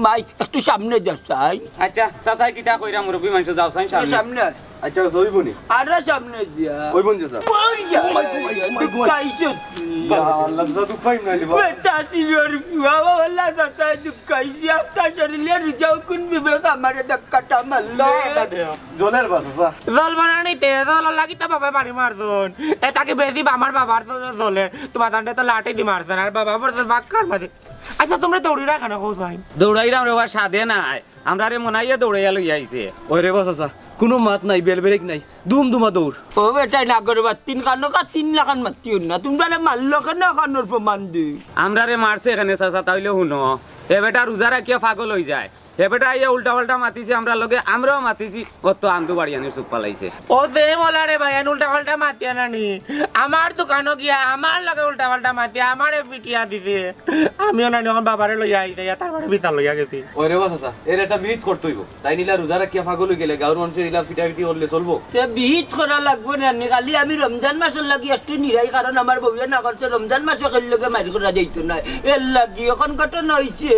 মাই একটু সামনে যাই আচ্ছা চাচা কিটা কইরা মুরব্বি মানুষ যাও সামনে আচ্ছা জয়বনি আর সামনে দিয়া ওই বন চাচা দুঃখাইছো আল্লাহ দাদা দুঃখ পাইম না লিবা বেটাছি রুপিয়া ওলা দাদা দুঃখাইছি আপনার শরীরে রিজাও কোন বিবেক আমার ধাক্কাটা মারলো জলের বাস চাচা জল বানানি তে জল লাগি তো বাবা মারি মারদন এ তাকে বেশি আমার বাবার তো জলে তোমার দান্ডে তো লাঠি দি মারছেন আর বাবা পর বাক কার মারি আচ্ছা তোমরা দৌড়ি রাখা না কোথায় দৌড়াইরাম রে বা সাধে নাই আমরা রে মনাইয়া দৌড়াইয়া লই আইছে ওই রে বাস চাচা কোনো মাত নাই বেল বেরেক নাই দুমা দৌড় ও বেটা নাগরবাদ 3 কানো কা 3 লাখান মাতিও না তোমরা মারলো কেন কানোর প্রমাণ দি আমরা রে মারছে এখানে চাচা তাইলে শুনো এ বেটা রোজা রাখিয়া পাগল হই যায় এ বেটা ইয়া উল্টা পাল্টা মাতিছে আমরা লগে আমরাও মাতিছি অত আন্দু বাড়িয়ানি চুপ পালাইছে ও দে বলা রে ভাই উল্টা পাল্টা মাতিয়া নানি আমার দোকানও গিয়া আমার লগে উল্টা পাল্টা মাতিয়া আমারে পিটিয়া দিছে আমিও নানি আমার বাবারে লইয়া আইতে তারপরে ভিতর লইয়া গেছি ওই রে বাস চাচা এর একটা বিহিত করতে হইব তাই নিলা রোজা রাখিয়া পাগল হই গেলে গাঁর মানুষের ইলা ফিটাফিটি করলে চলবো তে বিহিত করা লাগবে না খালি আমি রমজান মাসের লাগি একটু নিরাই কারণ আমার বউয়ে না করছে রমজান মাসে খেলে লগে মারি করা যাইতো না এর লাগি এখন ঘটনা হইছে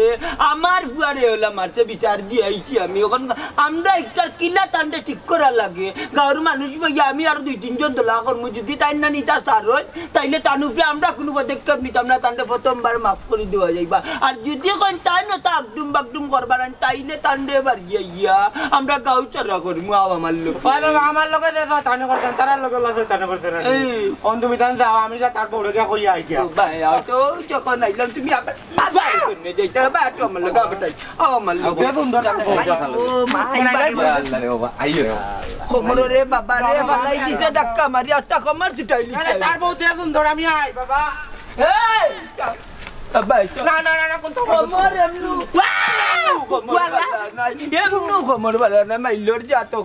আমার ফুয়ারে হলা মারছে বিচার দিয়ে আইছি আমি এখন আমরা একটার কিলা টান্ডে ঠিক করা লাগে গাঁর মানুষ বইয়া আমি আর 2-3 জন দোলা করবো যদি তাই না নিতা সার হয় তাইলে তানুফে আমরা কোনো পদক্ষেপ নিতাম না তান্ডে প্রথমবার মাফ করে দেওয়া যাইবা আর যদি কোন তাই না তা আকডুম বাকডুম করবার তাইলে তান্ডে বার গিয়া আমরা গাঁও চড়া করবো আমার লোক আমার লগে দেখো তানে করতেন তারা লগে লাগে তানে করতেন অন তুমি তান যাও আমি যা তারপর ওরে কই আই গিয়া ভাই তো যখন আইলাম তুমি আবার করে যাইতে হবে আর আমার লোক আবার আমার লোক ও মাই আল্লাহ রে বাবা আইও কোমর রে বাবা রে বালাই দিতে ধাক্কা মারি আত্তা কমার ছুটাইলি তার বউ তে সুন্দর আমি আই বাবা এই বাবা না কোন তো কোমর এমনু কোমর বালা না মাইলর যা তো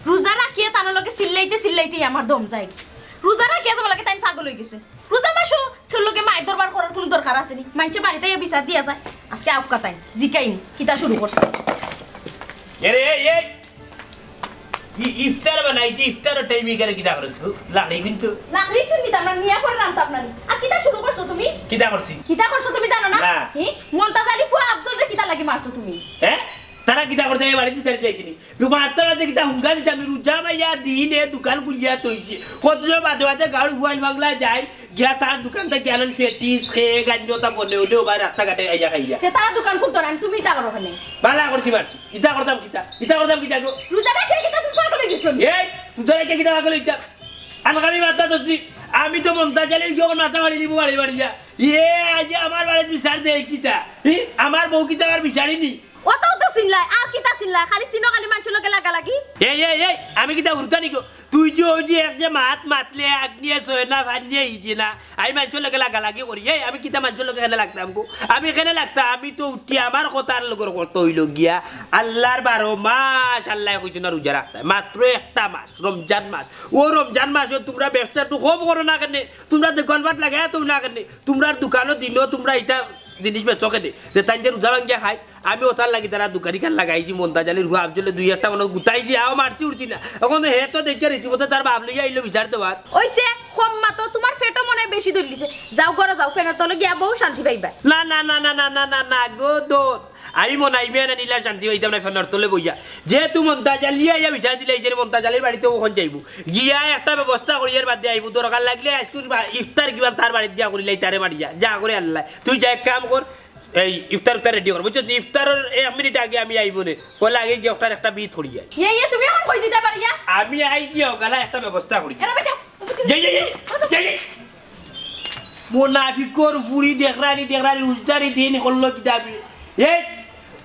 রোজা রাখিয়ে তার লগে চিল্লাইতে আমার দম যায় রোজা রাখিয়ে তোমার লগে তাই পাগল হয়ে গেছে রোজা মাসো তোর লগে মায়ের দরবার করার কোনো দরকার আছে নি মাইছে বাড়িতে বিচার দিয়া যায় আজকে আউকা তাই জিকাইনি কিতা শুরু করছ এরে এই ইফতার বানাইতে ইফতার টাইমে করে কিটা করছো লাগি কিন্তু লাগরি চিনি আমরা নিয়া করে রান্তা আপনানি আর কিতা শুরু করছো তুমি কিটা করছো তুমি জানো না মন্তাজ আলী ফুয়া আফজল রে কিতা লাগি মারছো তুমি হ্যাঁ তারা কিতা করতে বাড়িতে ছেড়ে যাইছিনি মারতে বাজে কিতা হুঙ্গা দিতে আমি রোজা ভাইয়া দিনে দোকান খুলিয়া তৈছি কতজন বাদে বাদে গাড়ি হুয়াল বাংলা যায় গিয়া তার দোকানটা গেলেন ফেটিস খেয়ে গাঞ্জতা বলে হলেও বা রাস্তাঘাটে আইয়া খাইয়া তারা দোকান খুলতো না তুমি ইটা করো ওখানে বালা করছি মারছি ইটা করতাম কিতা গো রোজা রাখিয়ে কিতা তুমি পাগল হয়ে গেছো এই রোজা রেখে কিতা পাগল হইতাম আমি মাথা দোষি আমি তো মমতা চালিয়ে যখন মাথা মারি দিব বাড়ি বাড়ি যা আজ আমার বাড়ির বিচার দেয় কিতা আমার বউ কিতা আর বিচারিনি ওটাও তো চিনলাই আর কিতা চিনলাই খালি চিনো খালি মানুষের লোকে লাগা লাগি এই আমি কিতা উড়তা নিকো তুই যে ওই যে এক যে মাতলে আগ নিয়ে সয়না ভাত নিয়ে ইজি না আমি মানুষের লোকে লাগা লাগি করি আমি কিতা মানুষের লোকে এখানে লাগতাম গো আমি এখানে লাগতাম আমি তো উঠি আমার কথার লোকের করতে হইল গিয়া আল্লাহর 12 মাস আল্লাহ কইছে না রোজা রাখতে মাত্র একটা মাস রমজান মাস ও রমজান মাসে তোমরা ব্যবসা তো কম করো না কেন তোমরা দোকানপাট লাগাই তো না কেন তোমরা দোকানও দিনও তোমরা এটা জিনিস বেচো কেনে যে তাই যে রোজা ভাঙ্গিয়া খাই আমি ওটার লাগি তারা দোকানি খান লাগাইছি মন্দা জালির হুয়া আবজলে 2-1টা মনে গুতাইছি আও মারছি উঠছি না এখন হে তো দেখে রীতিমতো তার বাপ লইয়া আইলো বিচার দেওয়ার ওইছে খম্মা তো তোমার পেটও মনে বেশি ধরলিছে যাও করো যাও ফেনার তলে গিয়া বহু শান্তি পাইবা না না না না না না না না গো দোত আমি মনাইবে না নিলা শান্তি হইতাম না ফেনার তলে বইয়া যেহেতু মন্দা জালিয়া ইয়া বিচার দিলে এই যে মন্দা জালির বাড়িতে ওখান যাইব গিয়া একটা ব্যবস্থা করি এর বাদ দিয়ে আইব দরকার লাগলে আজকে ইফতার কিবা তার বাড়িতে দিয়া করিলে তারে মারিয়া যা করে আল্লাহ তুই যা এক কাম কর এই ইফতার রেডি কর বুঝছো ইফতারের 1 মিনিট আগে আমি আইব নে কলে আগে গিয়ে একটা বিট থড়ি যায় তুমি এখন কই দিতে পারিয়া আমি আই গিয়ে গালা একটা ব্যবস্থা করি এরা বেটা যাই মুনাফিকর পুরি দেখরানি উজদারি দিন করলো কিতাবি এই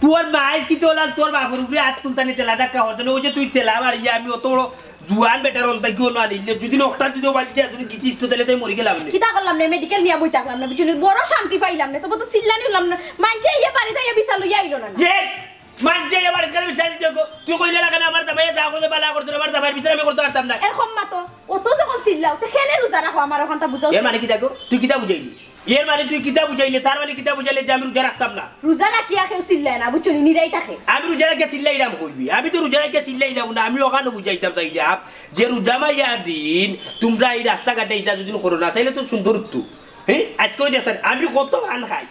তোর মায়ের কি তোলা তোর বাপের উপরে হাত তুলতানি তেলা ডাক্কা হতো না ওই যে তুই তেলা মারি আমি অত বড় জুয়ান বেটার অন্তা কি না নিলে যদি নকটা যদি বাড়ি যা যদি কিছু ইষ্ট তাহলে তাই মরি গেলাম না কিতা করলাম না মেডিকেল নিয়া বই থাকলাম না বুঝলি বড় শান্তি পাইলাম না তবে তো চিল্লানি হলাম না মানছে ইয়া বাড়ি তাই বিছাল লইয়া আইলো না এই মানছে ইয়া বাড়ি কালে বিছাল দিও তুই কইলে লাগা না আমার দাবাই যা করে বালা করতে আমার দাবাই ভিতরে আমি করতে পারতাম না এরকম মা তো অত যখন চিল্লাও তো কেনে রোজা রাখো আমার ওখানটা বুঝাও এর মানে কি দেখো তুই কিতা বুঝাইলি এর মানে তুই কিতা বুঝাইলি তার মানে কিতা বুঝাইলি যে আমি রোজা রাখতাম না রোজা রাখিয়া কেউ চিল্লায় না বুঝছো নিরাই থাকে আমি রোজা রাখিয়া চিল্লাইলাম কইবি আমি তো রোজা রাখিয়া চিল্লাইলাম না আমি ওখানে বুঝাইতাম তাই যাব যে রোজা মাইয়া দিন তোমরা এই রাস্তাঘাটে এটা যদি করো না তাইলে তো সুন্দর তো হ্যাঁ আজ কই দেন আমি কত গান খাই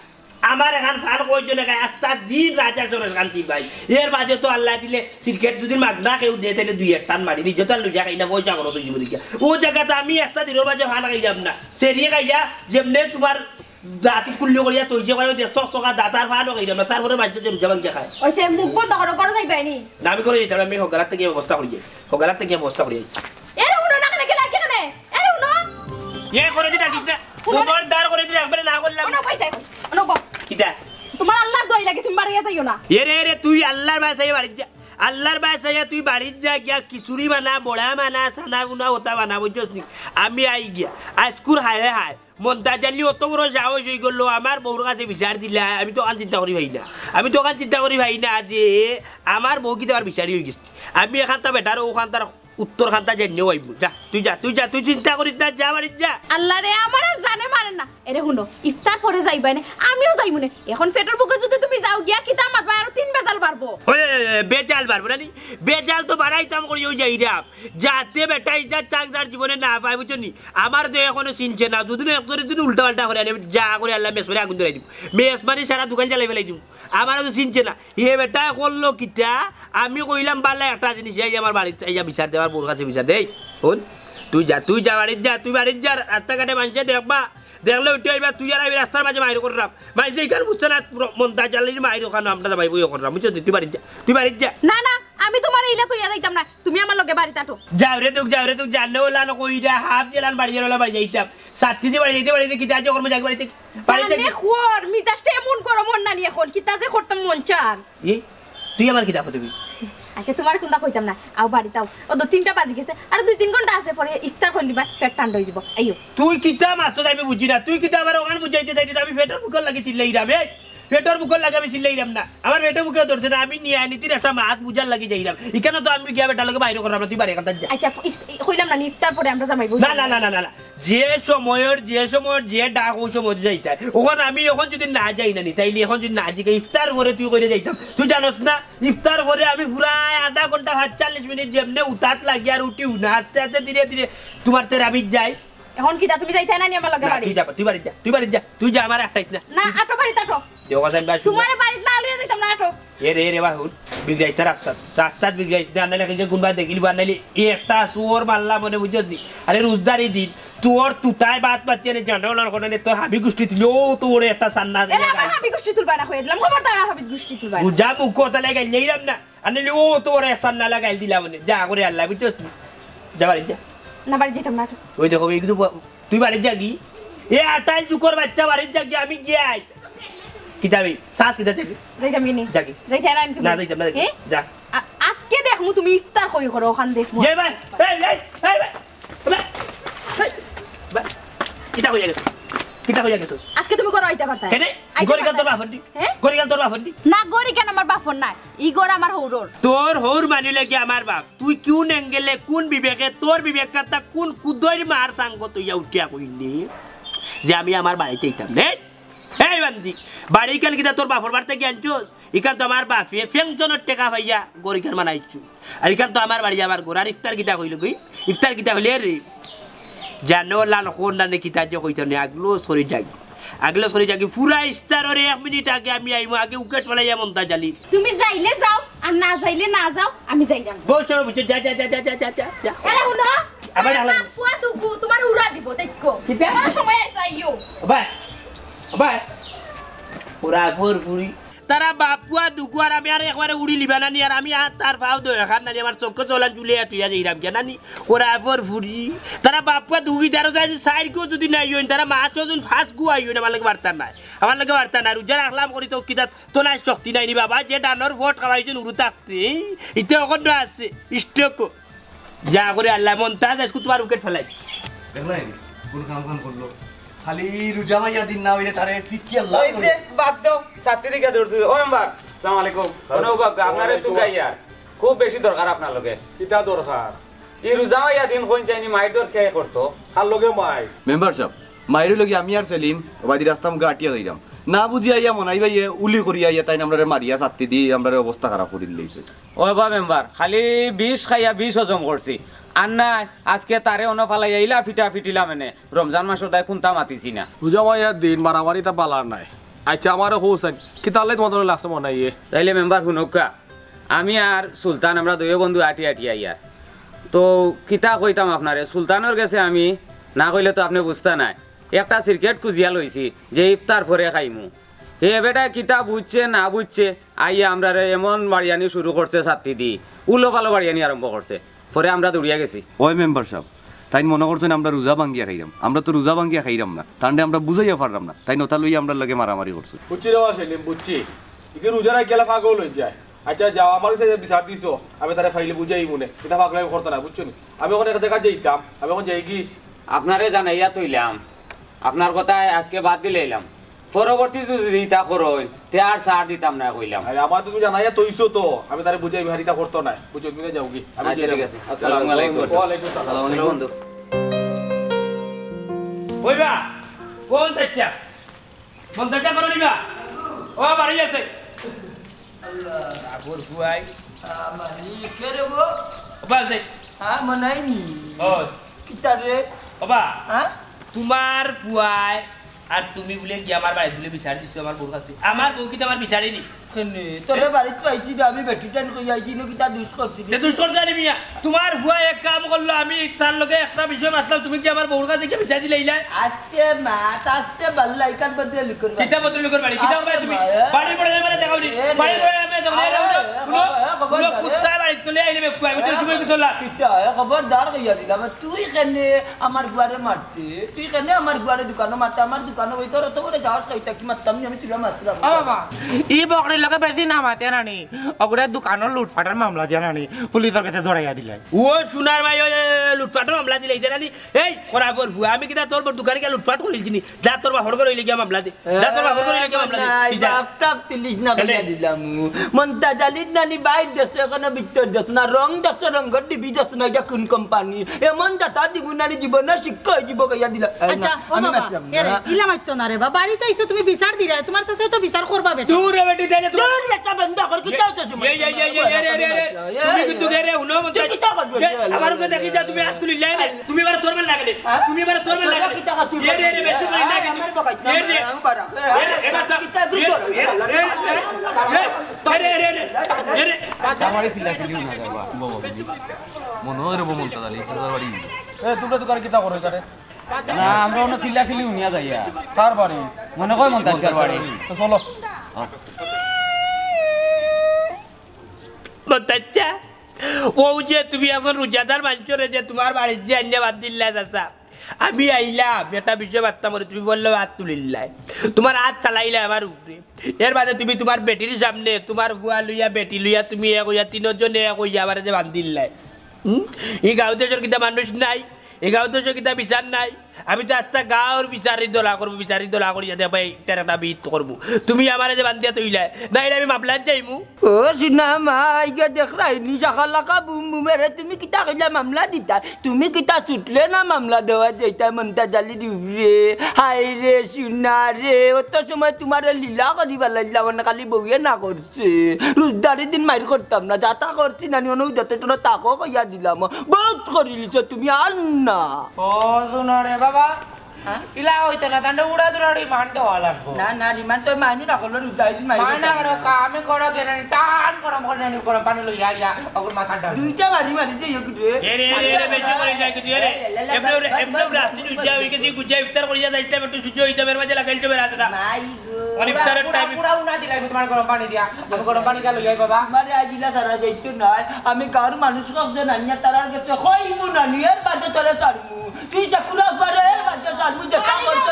আমার এখন ফান কয়জনে খাই আত্মা দিন রাজা চলে কান্তি ভাই এর মাঝে তো আল্লাহ দিলে ক্রিকেট যদি মাগনা কেউ দিয়ে তাহলে 2-1 টান মারি নিজে তো লুজা খাই না পয়সা খরচ হয়ে যাবে ও জায়গাতে আমি একটা দিনের মাঝে ফান খাই যাব না সেরিয়ে খাইয়া যেমনে তোমার দাঁতি কুল্লি করিয়া তুই যে করে 100 টাকা দাতার ফানও খাই না তারপরে মাঝে যে রোজা ভাঙিয়া খায় ওইসে মুখ বন্ধ করো যাইবাই নি না আমি করে যাইতাম আমি হগালাত থেকে ব্যবস্থা করি হগালাত থেকে ব্যবস্থা করি এর উনো না কেন লাগে কেন এর উনো এ করে দিটা কিটা ওমর দার করে দিটা একবারে না করলাম উনো কইতাই কইছ উনো বল কিটা তোমার আল্লাহর দই লাগে তুমি বাড়িয়া যাইও না এরে তুই আল্লাহর বাসায় বাড়ি যা আল্লাহর বাসায় তুই বাড়ি যা গিয়া খিচুড়ি বানা বড়া বানা সানা গুনা ওটা বানা বুঝছিস নি আমি আই গিয়া আজকুর হায় হায় মনটা জানলি অত বড় সাহস হয়ে গেল আমার বউর কাছে বিচার দিলা আমি তো চিন্তা করি ভাই না যে আমার বউ কি তোমার বিচারি হয়ে গেছে আমি এখানটা বেটার ওখানটার উত্তর খান্তা জানিও আইব যা তুই চিন্তা করিস না যা বাড়ি যা আল্লাহ রে আমার আর জানে মারেন না এরে হুনো ইফতার পরে যাইবাই না আমিও যাইব না এখন পেটের বুকে যদি তুমি যাও গিয়া কি দাম মারবা আর 3 বেজাল পারবো বেজাল পারবো না বেজাল তো বাড়াইতাম করি ওই যাইরাম যাতে বেটাই যা চাকদার জীবনে না পাই বুঝছো নি আমার তো এখনো চিনছে না দুদিন একজনের দিন উল্টা পাল্টা করে আমি যা করে আল্লাহ মেস করে আগুন ধরাই দিব মেস মানে সারা দোকান জ্বালাই ফেলাই দিব আমারও তো চিনছে না এ বেটা করলো কিটা আমি কইলাম বাল্লা একটা জিনিস এই আমার বাড়িতে এই বিচার দেওয়ার বউর কাছে বিচার দেই হন তুই যা বাড়ির যা রাস্তাঘাটে মানুষে দেখলে উঠে আইবা তুই আর আমি রাস্তার মাঝে মাইর করলাম মাঝে এইখানে বুঝতে না মনটা জ্বালিয়ে মাইর ওখানে আমরা যাবাই বই করলাম বুঝছো তুই বাড়ির যা না না আমি তোমার ইলা তুই যাইতাম না তুমি আমার লগে বাড়িতে আটো যাও রে তুই জানলে ওলা না কইরা হাফ জেলান বাড়ি গেলা বাড়ি যাইতাম সাথী দিয়ে বাড়িতে কি যাই কর্ম যাই বাড়িতে খোর মিজাজটা এমন করো মন না নিয়ে এখন কিতা যে করতাম মন চান তুই আমার কি দেখো তুমি আচ্ছা তোমার কোনটা কইতাম না আও বাড়িতে আও ও 2-3টা বাজি গেছে আর 2-3 ঘন্টা আছে পরে ইফতার করলিবা পেট ঠান্ডা হই যাব আইও তুই কিতা মাত্র যাইবে বুঝি না তুই কিতা আমার ওখানে বুঝাইতে চাইছিস আমি পেটের বুকর লাগি চিল্লাইরাম পেটের বুকর লাগে আমি চিল্লাইরাম না আমার পেটের বুকে ধরছে না আমি নিয়ে নীতির একটা মাত বুঝার লাগি যাইরাম এখানে তো আমি গিয়া বেটা লগে বাইরে করলাম তুই বাড়ি কথা যা আচ্ছা কইলাম না ইফতার পরে আমরা যাইবো না যে সময়ের যে ডাক ওই সময় যাইতা ওখানে আমি এখন যদি না যাই না নি তাইলে এখন যদি না যাই ইফতার করে তুই করে যাইতাম তুই জানোস না ইফতার করে আমি পুরাই আধা ঘন্টা 40 মিনিট যেমনে উঠাত লাগি আর উঠি না আস্তে আস্তে ধীরে ধীরে তোমার তের আমি যাই এখন কিটা তুমি যাইতে না নি আমার লগে বাড়ি তুই বাড়ি যা তুই যা আমার একটাইছ না না আটো বাড়িতে আটো তোমার বাড়িতে না লইয়া যাইতাম না আটো রে বাহুল বিগড়াইছে রাস্তা বিগড়াইছে আনাইলে কিন্তু গুনবা দেখিলি বানাইলি একটা সুর মাল্লা মনে বুঝছি আরে রোজদারি দিন তোর তুতাই বাত পাচ্ছি রে জন্ডলার কোনে তোর হাবি গুষ্টি তুলি ও তোর একটা সান্না এ আমার হাবি গুষ্টি তুলবা না কই দিলাম খবরদার হাবি গুষ্টি তুলবা বুঝা মুখ কথা লাগাই যাইরাম না আনাইলি ও তোর একটা সান্না লাগাই দিলাম যা করে আল্লাহ বুঝছিস যা বাড়ি যা না বাড়ি যেতাম না ওই দেখো কিন্তু তুই বাড়ি যা কি এ আটাই দুকর বাচ্চা বাড়ি যা কি আমি যাই কি যাবি শ্বাস কি যাবি যাইতাম কি নি যাকি যাইতে না তুমি না যাইতাম না যা আজকে দেখমু তুমি ইফতার কই করো ওখান দেখমু এই ভাই এই এই এই ভাই ভাই কিটা কই গেছ কিটা কই গেছ আজকে তুমি করো আইতা পারতা কেনে গরিকাল তোর বাফন্ডি গরিকাল তোর বাফন্ডি না গরি কেন আমার বাপন নাই ই গর আমার হৌরর তোর হৌর মানিলে কি আমার বাপ তুই কোন এঙ্গেলে কোন বিবেকে তোর বিবেক কথা কোন কুদর মার সাঙ্গ তুই উঠিয়া কইলি যে আমি আমার বাড়িতে ইতাম নে এই বান্দি বাড়ি কাল কিটা তোর বাপর বাড়িতে কি আনছস ইকাল তো আমার বাপে পেনশনের টাকা পাইয়া গরিকাল মানাইছু আর ইকাল তো আমার বাড়ি আমার ঘর আর ইফতার কিটা কইল কই ইফতার কিটা হইলে রে জানো লাল কোন না কিটা যে কইতো নে আগলো সরি জাগি পুরা ইফতারের 1 মিনিট আগে আমি আইমু আগে উকেট ফলাইয়া মনটা জালি তুমি যাইলে যাও আর না যাইলে না যাও আমি যাইলাম বসো বুঝে যা এরা হুনো আবার আলাদা পুয়া দুগু তোমার উড়া দিব দেখো কিটা? তোমার সময় আইসাইও বাই পুরা ফুরি তারা বাপুয়া দুকুয়ার আমি আর একবারে উড়ি লিবা নানি আর আমি আর তার ভাও দো এখান নানি আমার চক্ক চলান চুলে তুইয়া যাইরাম কে নানি ওরা ফুরি তারা বাপুয়া দুগি দারো যাই সাইড কো যদি নাই হইন তারা মাছ যখন ফাস্ট গু আইও না আমার লাগে বার্তা নাই রুজা রাখলাম করি তো কিতা তো নাই শক্তি নাই নি বাবা যে ডানোর ভোট খাওয়াইছেন উড়ু থাকতে ইতে অকন আছে স্টক যা করে আল্লাহ মন্তাজ আজকে তোমার উইকেট ফেলাই দেখলাই কোন কাম করলো খালি রোজা মাইয়া দিন না হইলে তারে ফিকিয়া লাভ হইছে বাদ দাও ছাত্রী দিকে দৌড়তে ও মেম্বার আসসালামু আলাইকুম কোনো বাপ আপনারে তো গাইয়া খুব বেশি দরকার আপনার লগে কিটা দরকার এই রোজা মাইয়া দিন কোন চাইনি মাইর দর কে করতো কার লগে মাই মেম্বার সাহেব মাইরু লগে আমি আর সেলিম ওবাদি রাস্তাম গাটিয়া যাইরাম না বুঝি আইয়া মনাই ভাই উলি করি আইয়া তাই আমরা মারিয়া ছাত্তি দি আমরা অবস্থা খারাপ করে লইছে ও বা মেম্বার খালি 20 খাইয়া 20 হজম করছি আর না আজকে তারে অন ফালাই আইলা ফিটিলাম এনে রমজান মাসের দায় কোনটা মাতিছি না রোজা মাইয়া দিন মারামারি তা বালার নাই আচ্ছা আমারও হোসেন কিতালে তোমাদের লাগছে মনে হয় তাইলে মেম্বার শুনকা আমি আর সুলতান আমরা দুই বন্ধু আটি আইয়া তো কিতা কইতাম আপনারে সুলতানের গেছে আমি না কইলে তো আপনি বুঝতে নাই একটা সিরকেট খুঁজিয়া লইছি যে ইফতার পরে খাইমু হে বেটা কিতা বুঝছে না বুঝছে আইয়া আমরা এমন বাড়িয়ানি শুরু করছে ছাত্রী দি উলো পালো বাড়িয়ানি আরম্ভ করছে পরে আমরা দৌড়িয়া গেছি ওই মেম্বার সাহেব তাই মনে করছেন আমরা রোজা ভাঙ্গিয়া খাইরাম আমরা তো রোজা ভাঙ্গিয়া খাইরাম না তান্ডে আমরা বুঝাইয়া পারলাম না তাই নতা লইয়া আমরা লগে মারামারি করছি বুঝছি রে সেলিম বুঝছি ইকে রোজারা গেলা পাগল হয়ে যায় আচ্ছা যাও আমার কাছে বিচার দিছো আমি তারে ফাইলে বুঝাই মনে এটা পাগলাই করতে না বুঝছো নি আমি ওখানে একটা জায়গা যাইতাম আমি এখন যাই কি আপনারে জানাইয়া তৈলাম আপনার কথায় আজকে বাদ দিলে এলাম পরবর্তী যদি ইতা করই তে আর ছাড় দিতাম না কইলাম আরে আমার তুমি জানাইয়া তইছো তো আমি তারে বুঝাই হারিতা করতে না বুঝছো তুমি যাও কি আমি আচ্ছা, ঠিক আছে। আসসালামু আলাইকুম। ওয়ালাইকুম আসসালাম বন্ধু ওইবা কোন তাচ্চা করো নিবা ও বাড়ি আছে আল্লাহ আবুর ফুয়াই মালিক কে রে গো বাজে হ্যাঁ মনাইনি ও কিতা রে বাবা হ্যাঁ তোমার ফুয়াই আর তুমি বলে কি আমার বাড়ি তুলে বিচার দিছো আমার বউ কাছে আমার বউ কি তোমার বিচারেনি কেনে তোরে বাড়িতে পাইছি না আমি বেটিটান কই আইছি নো কিতা দুষ করছি তে দুষ্কর জানি মিয়া তোমার ফুয়াই এক কাম করলো আমি তার লগে একটা বিষয় মাতলাম তুমি কি আমার বউর কাছে কি বিচার দিলে ইলা আজকে মাত আজকে বাল্লা ইকান বদলে লিখর কিতা বদল লোকের বাড়ি কিতা হবে তুমি বাড়ি পড়ে যাবে দেখাও নি বাড়ি পড়ে যাবে দেখাও নি কুত্তা বাড়ি তুলে আইলে বেকু আমি তো তুমি কইতলা কিতা খবরদার কইয়া দিলাম তুই কেনে আমার গুয়ারে মারতে তুই কেনে আমার গুয়ারে দোকানে মারতে আমার দোকানে ওই তোর তো বড় যাওয়ার কইতা কি মারতাম আমি তুলা মারতাম বাবা ই বকরে লগে বেশি না মাতে নানি ওগুলা দোকানের লুটপাটের মামলা দিয়া নানি পুলিশের কাছে ধরাইয়া দিলে ও সোনার ভাই ওই লুটপাটের মামলা দিলে ইদার আনি এই খরাবর ফুয়া আমি কিতা তোর দোকানে গিয়ে লুটপাট করিলছিনি যা তোর বাপর করে হইলে গিয়া মামলা দে যা তোর বাপর করে হইলে গিয়া মামলা দে বাপটাপ তিলিশ না কইয়া দিলাম মনটা জালিদ নানি বাইর দেশে কোন ভিতর দেশ না রং দেশ রঙ্গর দিবি দেশ না এটা কোন কোম্পানি এমন দাতা দিব নানি জীবনের শিক্ষা জীব কইয়া দিলা আচ্ছা ও বাবা এরে ইলা মাইতো না রে বাবা বাড়িতে আইছো তুমি বিচার দিরা তোমার সাথে তো বিচার করবা বেটা দূর রে বেটি দেনে তোর বেটা বন্ধ কর কিতা হচ্ছে তুমি তুমি কিন্তু গেরে হুনো মত আমার কো দেখি যা তুমি হাত তুলি লাই রে তুমি বারে চোরবেন লাগে তুমি বারে চোরবেন লাগে কিতা কর তুই রে রে বেটি কই লাগে আমার বকাই রে আমি বারা এবার তো কিতা দুটো রে আমারে সিলা সিলি না যাবা মনে হয় রে মনটা জালি চাচার বাড়ি এ তোমরা দোকান কিতা করো জানে না আমরা অন্য সিলা সিলি উনিয়া যাইয়া কার বাড়ি মনে কয় মন তার বাড়ি তো চলো মন্তাচ্চা ও যে তুমি এখন রোজাদার মানুষরে যে তোমার বাড়ির যে আইনে বাদ দিল্লা চাচা আমি আইলাম একটা বিষয় বার্তা করে তুমি বললো হাত তুলিল্লাই তোমার হাত চালাইলে আমার উপরে এর বাদে তুমি তোমার বেটির সামনে তোমার বুয়া লইয়া বেটি লইয়া তুমি এক হইয়া তিনজনে এক হইয়া আমার যে বান্ধিল্লাই এই গাঁও দেশের কিতা মানুষ নাই এই গাঁও দেশের কিতা বিচার নাই আমি তো আস্তা গাঁর বিচারি দোলা করি যাতে ভাই তার একটা বিত করবো তুমি আমার যে বান্ধিয়া তৈলাই নাই আমি মামলার যাইমু ও শুনা মা ইয়া দেখ রাইনি সাকালাকা বুম বুমেরে তুমি কিতা কইলা মামলা দিতা তুমি কিতা ছুটলে না মামলা দেওয়া যাইতা মনটা জালি দিউরে হাই রে শুনা রে অত সময় তোমার লীলা করিবা লাগলা মানে খালি বউয়ে না করছে রোজদারি দিন মাইর করতাম না যাতা করছি নানি অনু যত তোরা তাকো কইয়া দিলাম বহুত করিলিছ তুমি আর না ও শোনো রে বাবা ইলা হইতো না তান্ডে উড়া দুড়াড়ি মানতে হওয়া লাগবো না না রিমান তোর মাইনি না করলো রোজদারি দিন মাইর মানা করো আমি করো কেন টান গরম করে নি গরম পানি লই আইয়া ওর মাথা ডাল দুইটা বাড়ি মারি যে ইয়ে করে এরে বেশি করে যাই কিছু এরে এমনো রাস্তি উজ্জা হই গেছি গুজ্জা ইফতার করিয়া যাইতে একটু সুযোগ হইতে মের মাঝে লাগাইতে বেরাতরা নাই গো অনেক ইফতারের টাইম পুরা উনা দিলাই তোমার গরম পানি দিয়া আমি গরম পানি গা লই আই বাবা আমারে আজিলা সারা যাইতো নাই আমি গাঁর মানুষ কবে নানিয়া তারার কাছে কইমু নানি এর বাদে তোরে ছাড়মু তুই চাকুরা করে এর বাদে ছাড়মু যে কাম করতে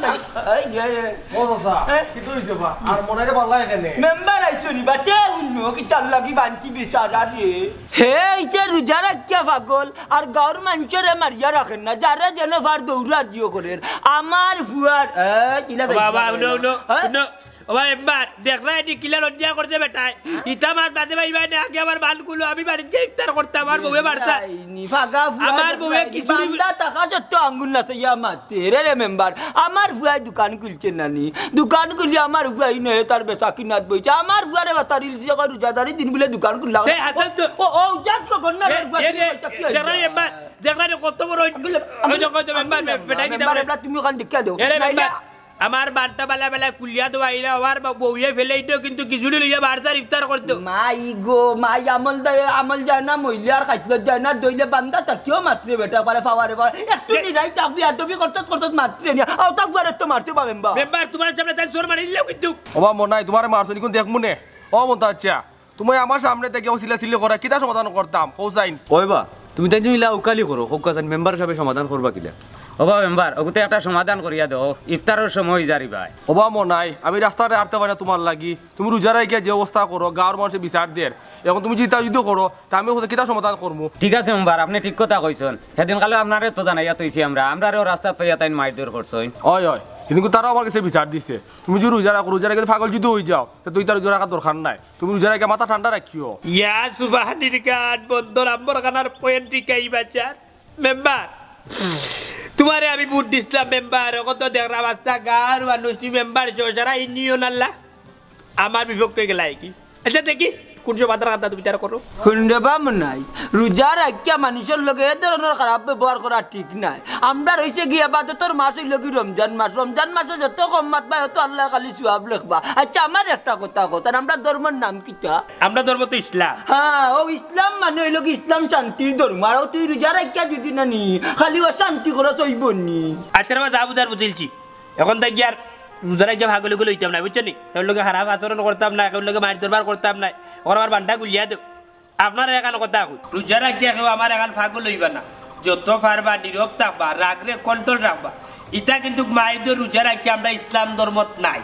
না এই যে ও চাচা কি তো হইছে বা আর মনে ভালো লাগে কেনে মেম্বার আইছনি বাতে উন্নো কি তার লাগি বানতি বিচারা রে হে ইছে রোজা রাখিয়া পাগল আর গাঁর মানুষরে মারিয়া রাখেন না যারা যেন ভার দৌড়া দিও করেন আমার ফুয়ার কিলা বাবা নো ওবা এবার দেখ না এটি কিলা লজ্জা করছে বেটায় ইতা মাছ বাজে ভাইবা না আগে আমার বালগুলো আমি বাড়িতে ইফতার করতাম আমার বউয়ে বাড়তা আমার বউয়ে কিছু টাকা সত্য আঙ্গুল না ইয়া মাতে রে মেম্বার আমার ফুয়াই দোকান খুলছে নানি দোকান খুলি আমার ফুয়াই নয় তার বেচা কিনাত বইছে আমার ফুয়ারে বাতারিল যে রোজাদারি দিন বলে দোকান খুললা ও জাত কো গন্না দেখ না কত বড় মেম্বার বেটাই কি তুমি ওখান দেখিয়া দাও আমার বারটা বেলা কুলিয়া তো আইলা আমার বউয়ে ফেলেই তো কিন্তু কিছুটি লইয়া বারটার ইফতার করতো মাই গো মাই আমল যায় না মহিলা আর খাইতে যায় না দইলে বান্দা তাকিও মাত্রে বেটা পারে পাওয়ারে পারে একটু নিরাই তাকবি আর তুমি করতে মাত্রে নিয়া আও তাক বারে তো মারতে পাবেন বা মেম্বার তোমার সামনে তাই জোর মারি দিলাও কিন্তু ওবা মন নাই তোমার মারছনি কোন দেখমু নে ও মন আচ্ছা তুমি আমার সামনে থেকে সিলা করা কিটা সমাধান করতাম হোসাইন ওইবা তুমি তাই ইলা উকালি করো হোকাসান মেম্বার হিসাবে সমাধান করবা কিলা ওবা মেম্বার ওগুতে একটা সমাধান করিয়া দাও ইফতারের সময় জারি ভাই ওবা মন নাই আমি রাস্তাতে আরতে পারি না তোমার লাগি তুমি রোজা রাখিয়া যে অবস্থা করো গাঁর মানুষের বিচার দের এখন তুমি যদি করো তা আমি কিটা সমাধান করবো ঠিক আছে মেম্বার আপনি ঠিক কথা কইছেন সেদিন কালে আপনারে তো জানাইয়া তৈছি আমরাও রাস্তা পাইয়া তাই মাইদুর করছই হয় হয় কিন্তু তারাও আমার কাছে বিচার দিছে তুমি যদি রোজা রাখে পাগল যদি হয়ে যাও তুই তার রোজা রাখার দরকার নাই তুমি রোজা রাখে মাথা ঠান্ডা রাখিও ইয়া সুবহানির গান বন্ধর আম্বর গানার পয়েন্ট টিকাই বাচ্চার মেম্বার তোমারে আমি বুট দিছিলাম মেম্বার কত দেখরা বাচ্চা গার মানুষ মেম্বার যারা ইউনিয়ন আল্লাহ আমার বিভক্ত গেলাই কি আচ্ছা দেখি কোন সমাধান কথা তুমি বিচার করো শুনতে পাম নাই রোজা রাখিয়া মানুষের লগে এ ধরনের খারাপ ব্যবহার করা ঠিক নাই আমরা রয়েছে গিয়া বাদতর মাস হইল কি রমজান মাসে যত কম মাত পাই তত আল্লাহ খালি সুয়াব লেখবা আচ্ছা আমার একটা কথা আমরা ধর্মের নাম কিটা আমরা ধর্ম তো ইসলাম হ্যাঁ ও ইসলাম মানে হইল কি ইসলাম শান্তির ধর্ম আর তুই রোজা রাখিয়া যদি না নি খালি ও শান্তি করে চইব নি আচ্ছা আমার যা বুঝার বুঝিলছি এখন তাই গিয়ার রোজার একজন ভাগলে লইতাম না বুঝছো নি ওর লোকে খারাপ আচরণ করতাম না ওর লোকে মার দরবার করতাম না ওর আমার বান্ডা গুলিয়া দেব আপনার এখান কথা রোজা রাখিয়া কেউ আমার এখান ভাগল লইবা না যত পারবা নীরব থাকবা রাগরে কন্ট্রোল রাখবা এটা কিন্তু মায়ের রোজা রাখিয়া আমরা ইসলাম ধর্মত নাই